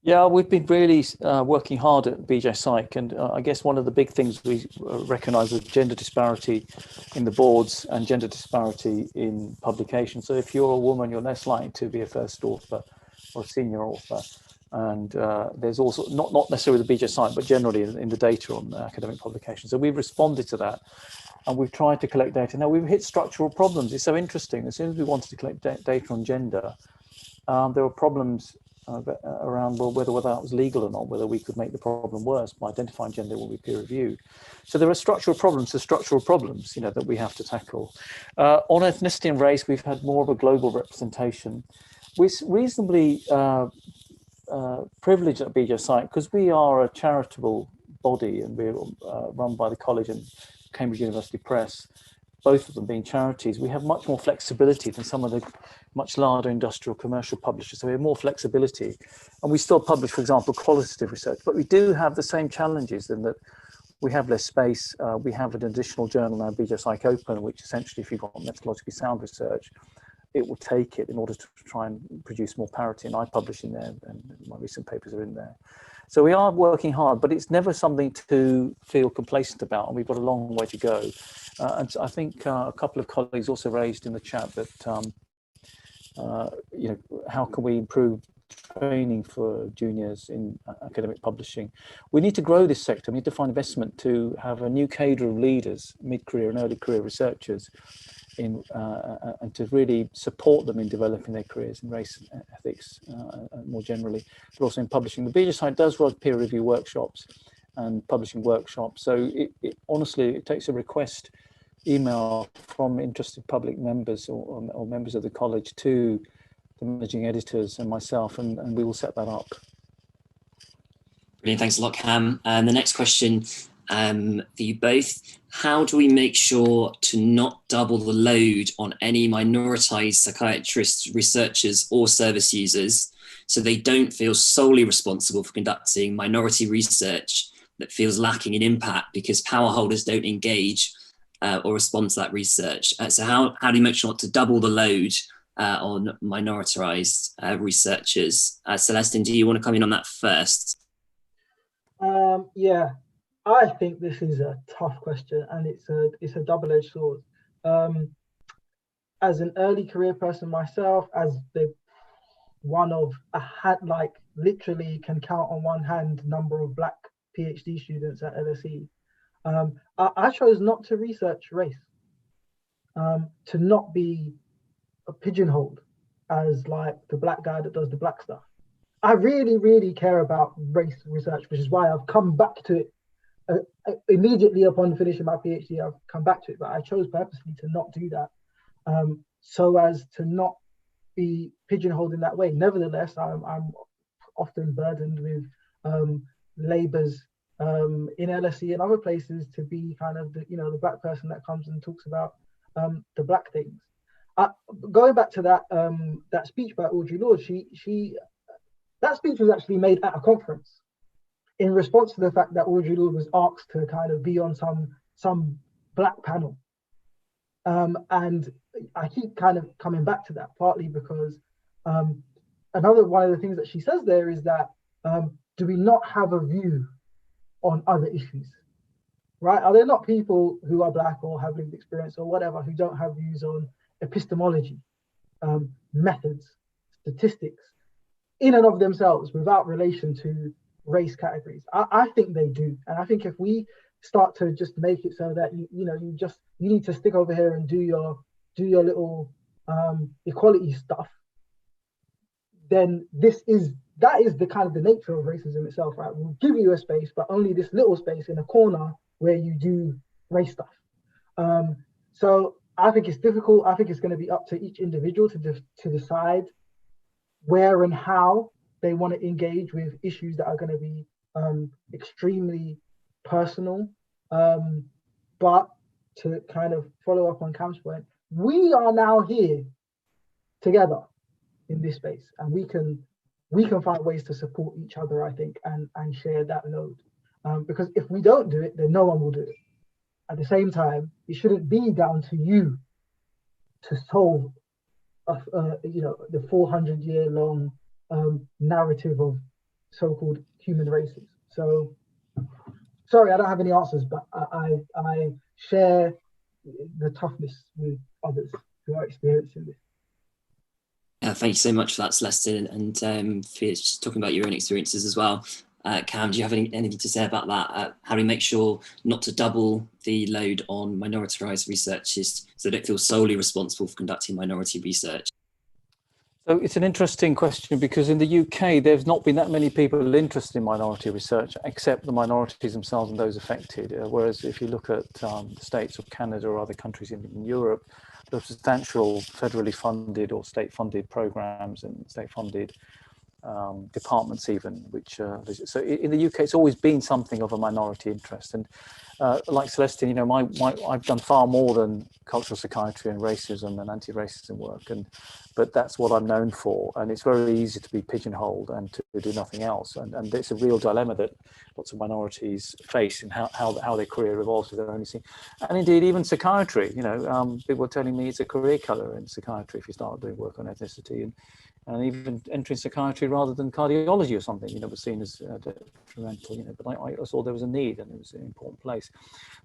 Speaker 2: Yeah, we've been really working hard at BJ Psych, and I guess one of the big things we recognise is gender disparity in the boards and gender disparity in publication. So if you're a woman, you're less likely to be a first author or a senior author. And there's also, not necessarily the BJ Psych, but generally in the data on academic publications. So we've responded to that, and we've tried to collect data. Now, we've hit structural problems. It's so interesting. As soon as we wanted to collect data on gender, there were problems around whether that was legal or not, whether we could make the problem worse by identifying gender when we peer review. So there are structural problems that we have to tackle. On ethnicity and race, we've had more of a global representation. We're reasonably privileged at BJ Psych because we are a charitable body, and we're run by the college and Cambridge University Press, both of them being charities. We have much more flexibility than some of the much larger industrial commercial publishers. So we have more flexibility, and we still publish, for example, qualitative research, but we do have the same challenges in that we have less space. We have an additional journal now, BJ Psych Open, which essentially, if you've got methodologically sound research, it will take it in order to try and produce more parity. And I publish in there, and my recent papers are in there. So we are working hard, but it's never something to feel complacent about, and we've got a long way to go. And so I think a couple of colleagues also raised in the chat that, how can we improve training for juniors in academic publishing? We need to grow this sector. We need to find investment to have a new cadre of leaders, mid-career and early career researchers, and to really support them in developing their careers in race and ethics more generally, but also in publishing. The BJ Psych does run peer review workshops and publishing workshops. So honestly, it takes a request email from interested public members or members of the college to the managing editors and myself, and we will set that up.
Speaker 1: Brilliant, thanks a lot, Cam. And the next question for you both: how do we make sure to not double the load on any minoritized psychiatrists, researchers, or service users, so they don't feel solely responsible for conducting minority research that feels lacking in impact because power holders don't engage or respond to that research? So how do you make sure not to double the load on minoritized researchers? Celestin, do you want to come in on that first?
Speaker 3: Yeah, I think this is a tough question, and it's a double-edged sword. As an early career person myself, as one of like literally can count on one hand number of Black PhD students at LSE, I chose not to research race, to not be pigeonholed as like the Black guy that does the Black stuff. I really, really care about race research, which is why I've come back to it immediately upon finishing my PhD. I've come back to it, but I chose purposely to not do that, so as to not be pigeonholed in that way. Nevertheless, I'm often burdened with labours in LSE and other places to be kind of the Black person that comes and talks about the Black things. Going back to that speech by Audre Lorde, that speech was actually made at a conference in response to the fact that Audre Lorde was asked to kind of be on some Black panel. And I keep kind of coming back to that, partly because another one of the things that she says there is that do we not have a view on other issues, right? Are there not people who are Black or have lived experience or whatever who don't have views on epistemology, methods, statistics, in and of themselves, without relation to race categories? I think they do, and I think if we start to just make it so that you need to stick over here and do your little equality stuff, then that is the kind of the nature of racism itself, right? We'll give you a space, but only this little space in a corner where you do race stuff. So I think it's difficult. I think it's going to be up to each individual to decide where and how they want to engage with issues that are going to be extremely personal. But to kind of follow up on Cam's point, we are now here together in this space, and we can find ways to support each other, I think, and share that load. Because if we don't do it, then no one will do it. At the same time, it shouldn't be down to you to solve the 400-year-long narrative of so-called human races. So, sorry, I don't have any answers, but I share the toughness with others who are experiencing this.
Speaker 1: Yeah, thank you so much for that, Celeste, and for just talking about your own experiences as well. Cam, do you have anything to say about that? How do we make sure not to double the load on minoritized researchers so they don't feel solely responsible for conducting minority research?
Speaker 2: So it's an interesting question, because in the UK, there's not been that many people interested in minority research, except the minorities themselves and those affected. Whereas if you look at the States or Canada or other countries in Europe, there are substantial federally funded or state-funded programs and state-funded departments even, which so in the UK it's always been something of a minority interest. And like Celestin, I've done far more than cultural psychiatry and racism and anti-racism work, but that's what I'm known for, and it's very easy to be pigeonholed and to do nothing else, and it's a real dilemma that lots of minorities face in how their career evolves with their own scene. And indeed even psychiatry, people are telling me it's a career killer in psychiatry if you start doing work on ethnicity, and even entering psychiatry rather than cardiology or something, was seen as detrimental, but I saw there was a need and it was an important place.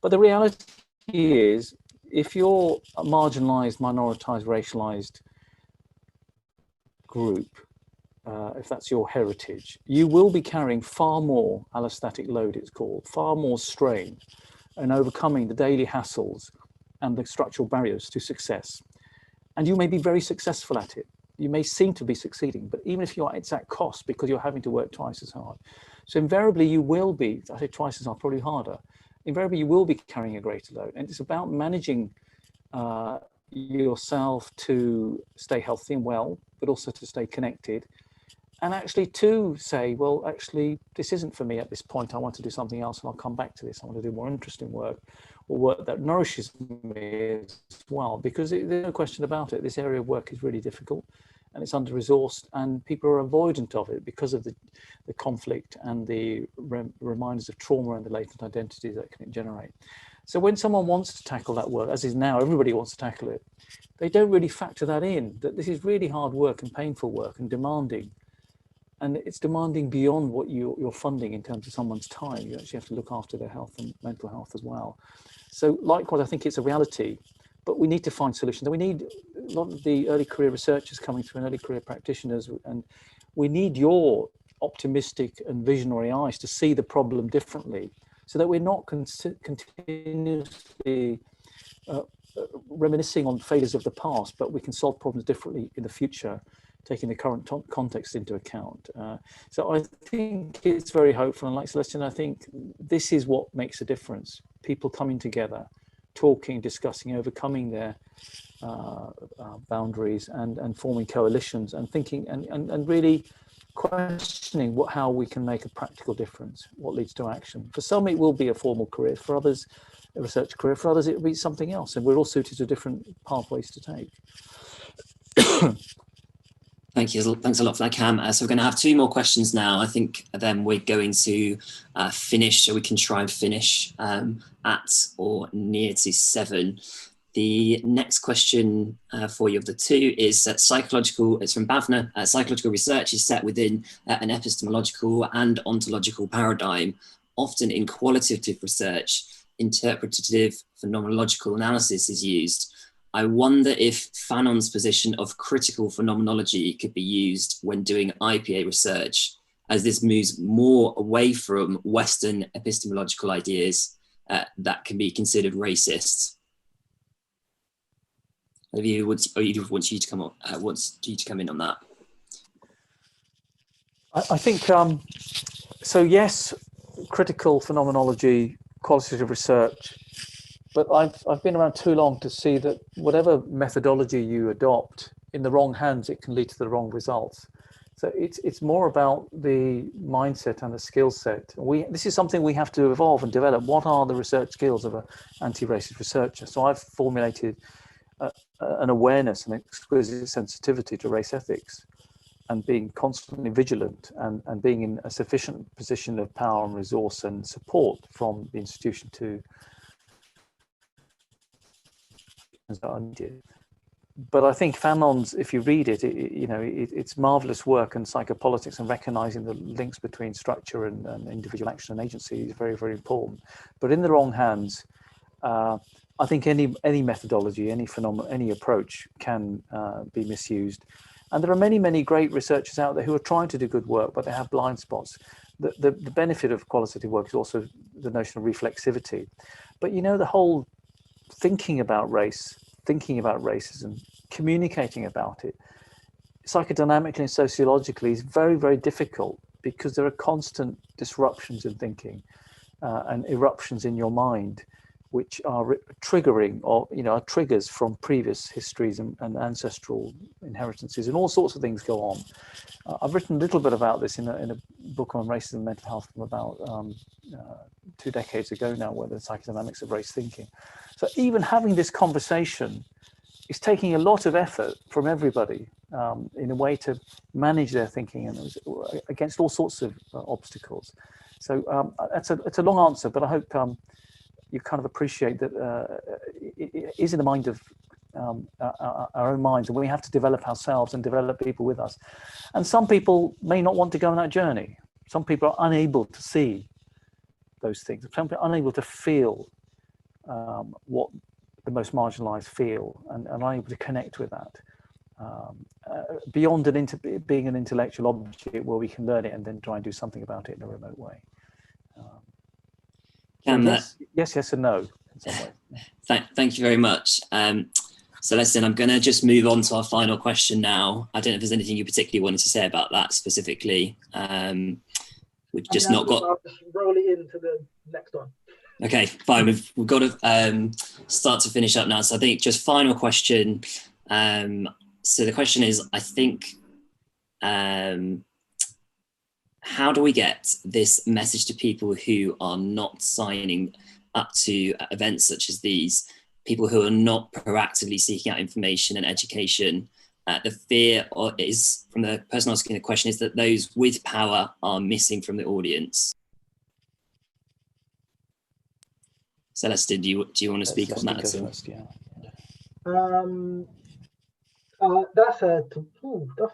Speaker 2: But the reality is, if you're a marginalized, minoritized, racialized group, if that's your heritage, you will be carrying far more allostatic load, it's called, far more strain, and overcoming the daily hassles and the structural barriers to success. And you may be very successful at it. You may seem to be succeeding, but even if it's at cost because you're having to work twice as hard. So invariably you will be, I say twice as hard, probably harder. Invariably you will be carrying a greater load. And it's about managing yourself to stay healthy and well, but also to stay connected and actually to say, well, actually, this isn't for me at this point. I want to do something else, and I'll come back to this. I want to do more interesting work, or work that nourishes me as well, because there's no question about it. This area of work is really difficult, and it's under-resourced, and people are avoidant of it because of the conflict and the reminders of trauma and the latent identities that can generate. So when someone wants to tackle that work, as is now, everybody wants to tackle it, they don't really factor that in, that this is really hard work and painful work and demanding. And it's demanding beyond what you're funding in terms of someone's time. You actually have to look after their health and mental health as well. So likewise, I think it's a reality, but we need to find solutions. And we need a lot of the early career researchers coming through and early career practitioners, and we need your optimistic and visionary eyes to see the problem differently, so that we're not continuously reminiscing on failures of the past, but we can solve problems differently in the future, taking the current context into account. So I think it's very hopeful, and like Celestin, I think this is what makes a difference. People coming together, talking, discussing, overcoming their boundaries, and forming coalitions, and thinking and really questioning how we can make a practical difference, what leads to action. For some, it will be a formal career. For others, a research career. For others, it will be something else. And we're all suited to different pathways to take.
Speaker 1: Thank you. Thanks a lot for that, Cam. So we're going to have two more questions now. I think then we're going to finish, so we can try and finish at or near to 7. The next question for you of the two is psychological. It's from Bhavna. Psychological research is set within an epistemological and ontological paradigm. Often in qualitative research, interpretative phenomenological analysis is used. I wonder if Fanon's position of critical phenomenology could be used when doing IPA research, as this moves more away from Western epistemological ideas that can be considered racist. Either wants you to come in on that.
Speaker 2: I think so. Yes, critical phenomenology, qualitative research. But I've been around too long to see that whatever methodology you adopt, in the wrong hands, it can lead to the wrong results. So it's more about the mindset and the skill set. This is something we have to evolve and develop. What are the research skills of an anti-racist researcher? So I've formulated an awareness and exquisite sensitivity to race ethics, and being constantly vigilant, and being in a sufficient position of power and resource and support from the institution to. But I think Fanon's, if you read it, it's marvelous work, and psychopolitics and recognizing the links between structure and individual action and agency is very, very important. But in the wrong hands, I think any methodology, any approach can be misused. And there are many, many great researchers out there who are trying to do good work, but they have blind spots. The benefit of qualitative work is also the notion of reflexivity. But the whole thinking about race, thinking about racism, communicating about it, psychodynamically and sociologically is very, very difficult, because there are constant disruptions in thinking and eruptions in your mind, which are triggering, or are triggers from previous histories and ancestral inheritances, and all sorts of things go on. I've written a little bit about this in a book on racism and mental health from about 2 decades ago now, where the psychodynamics of race thinking. So even having this conversation is taking a lot of effort from everybody in a way to manage their thinking and against all sorts of obstacles. So it's a long answer, but I hope you kind of appreciate that it is in the mind of our own minds, and we have to develop ourselves and develop people with us. And some people may not want to go on that journey. Some people are unable to see those things. Some people are unable to feel what the most marginalized feel, and unable to connect with that. Beyond being an intellectual object where we can learn it and then try and do something about it in a remote way. Yes and no in some way.
Speaker 1: Thank you very much. Celestin, I'm going to just move on to our final question now. I don't know if there's anything you particularly wanted to say about that specifically. We've just not got...
Speaker 3: I'll just roll it into the next one.
Speaker 1: Okay, fine. We've got to start to finish up now. So I think just final question. So the question is, I think how do we get this message to people who are not signing up to events such as these, people who are not proactively seeking out information and education? The fear is, from the person asking the question, is that those with power are missing from the audience. Celeste, do you want to speak on that at all?
Speaker 3: That's a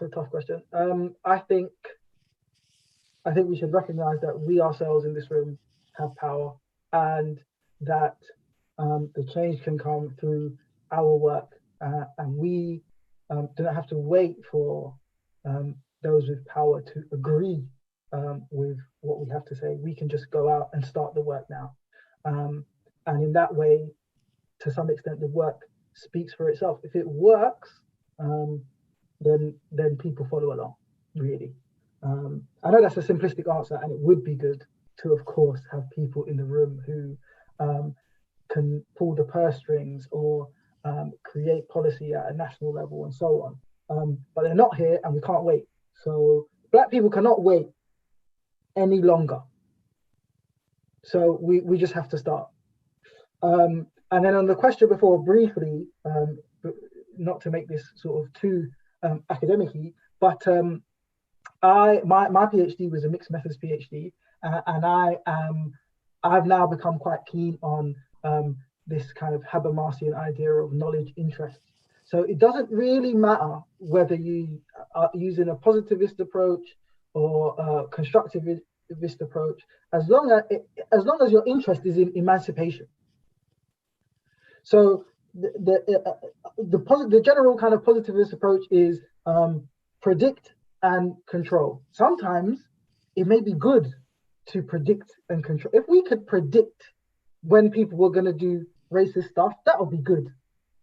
Speaker 3: tough question. I think we should recognise that we ourselves in this room have power, and that the change can come through our work, and we do not have to wait for those with power to agree with what we have to say. We can just go out and start the work now. And in that way, to some extent, the work speaks for itself. If it works, then people follow along, really. I know that's a simplistic answer, and it would be good to, of course, have people in the room who can pull the purse strings or create policy at a national level and so on. But they're not here, and we can't wait. So Black people cannot wait any longer. So we just have to start. And then on the question before, briefly, not to make this sort of too academic-y, but my PhD was a mixed methods PhD, and I've now become quite keen on this kind of Habermasian idea of knowledge interests. So it doesn't really matter whether you are using a positivist approach or a constructivist approach, as long as your interest is in emancipation. So the general kind of positivist approach is predict and control. Sometimes it may be good to predict and control. If we could predict when people were going to do racist stuff, that would be good.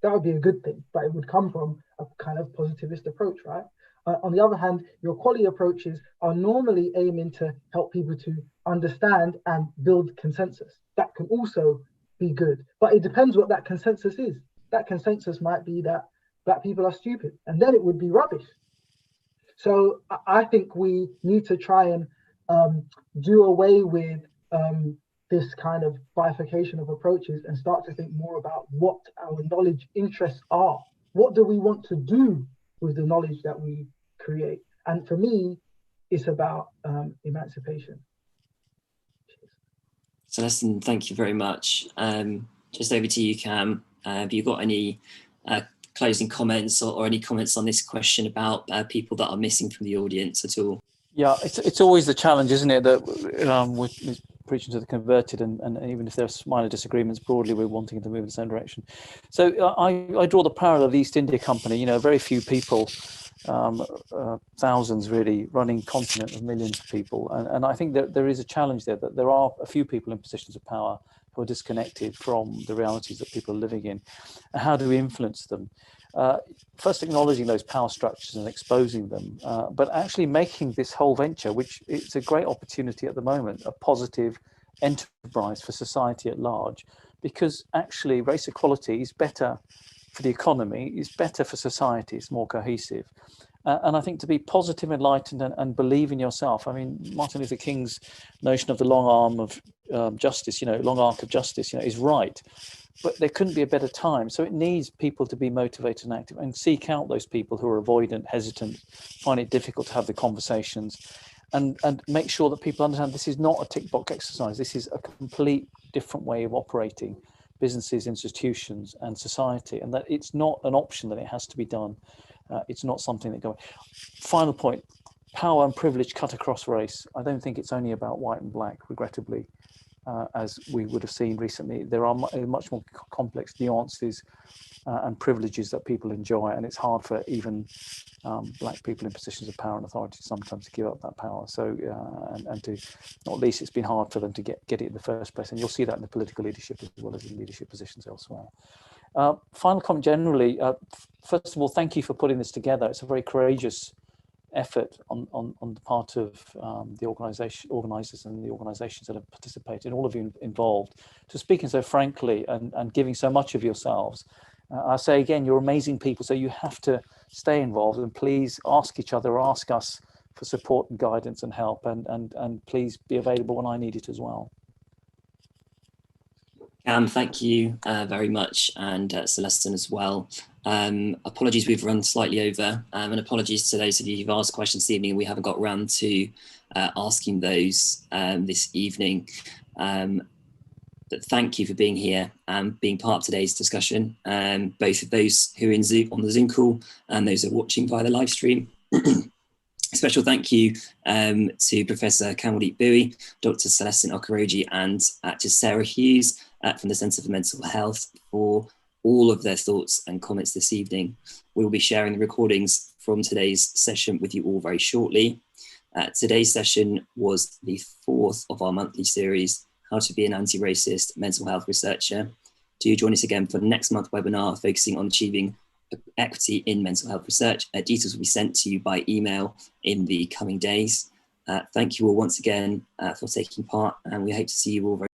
Speaker 3: That would be a good thing, but it would come from a kind of positivist approach, right? On the other hand, your quality approaches are normally aiming to help people to understand and build consensus. That can also be good, but it depends what that consensus is. That consensus might be that Black people are stupid, and then it would be rubbish. So I think we need to try and do away with this kind of bifurcation of approaches and start to think more about what our knowledge interests are. What do we want to do with the knowledge that we create? And for me, it's about emancipation.
Speaker 1: Celestin, thank you very much. Just over to you, Cam. Have you got any closing comments or any comments on this question about people that are missing from the audience at all?
Speaker 2: Yeah, it's always the challenge, isn't it, that with preaching to the converted, and even if there's minor disagreements, broadly we're wanting to move in the same direction. So I draw the parallel of the East India Company. You know, very few people, thousands really, running continent of millions of people, and I think that there is a challenge there, that there are a few people in positions of power who are disconnected from the realities that people are living in. And how do we influence them? First, acknowledging those power structures and exposing them, but actually making this whole venture, which it's a great opportunity at the moment, a positive enterprise for society at large, because actually race equality is better for the economy, is better for society, it's more cohesive. And I think to be positive, enlightened, and believe in yourself. I mean, Martin Luther King's notion of the long arm of justice, long arc of justice, is right. But there couldn't be a better time. So it needs people to be motivated and active, and seek out those people who are avoidant, hesitant, find it difficult to have the conversations, and make sure that people understand this is not a tick box exercise. This is a complete different way of operating businesses, institutions, and society, and that it's not an option, that it has to be done. It's not something that goes. Final point, power and privilege cut across race. I don't think it's only about white and black, regrettably. As we would have seen recently, there are much more complex nuances and privileges that people enjoy, and it's hard for even black people in positions of power and authority sometimes to give up that power. So, and to, not least, it's been hard for them to get it in the first place, and you'll see that in the political leadership as well as in leadership positions elsewhere. Final comment generally, first of all, thank you for putting this together. It's a very courageous effort on the part of the organisers and the organisations that have participated, all of you involved, to speaking so frankly and giving so much of yourselves. I say again, you're amazing people, so you have to stay involved, and please ask each other, or ask us for support and guidance and help, and please be available when I need it as well.
Speaker 1: Thank you very much, and Celestin as well. Apologies, we've run slightly over, and apologies to those of you who've asked questions this evening. We haven't got around to asking those this evening. But thank you for being here and being part of today's discussion, both of those who are in Zoom, on the Zoom call, and those who are watching via the live stream. Special thank you to Professor Kamaldeep Bhui, Dr Celestin Okoroji, and to Sarah Hughes from the Centre for Mental Health for all of their thoughts and comments this evening. We will be sharing the recordings from today's session with you all very shortly. Today's session was the 4th of our monthly series, How to be an Anti-Racist Mental Health Researcher. Do join us again for next month's webinar focusing on achieving equity in mental health research. Details will be sent to you by email in the coming days. Thank you all once again for taking part, and we hope to see you all very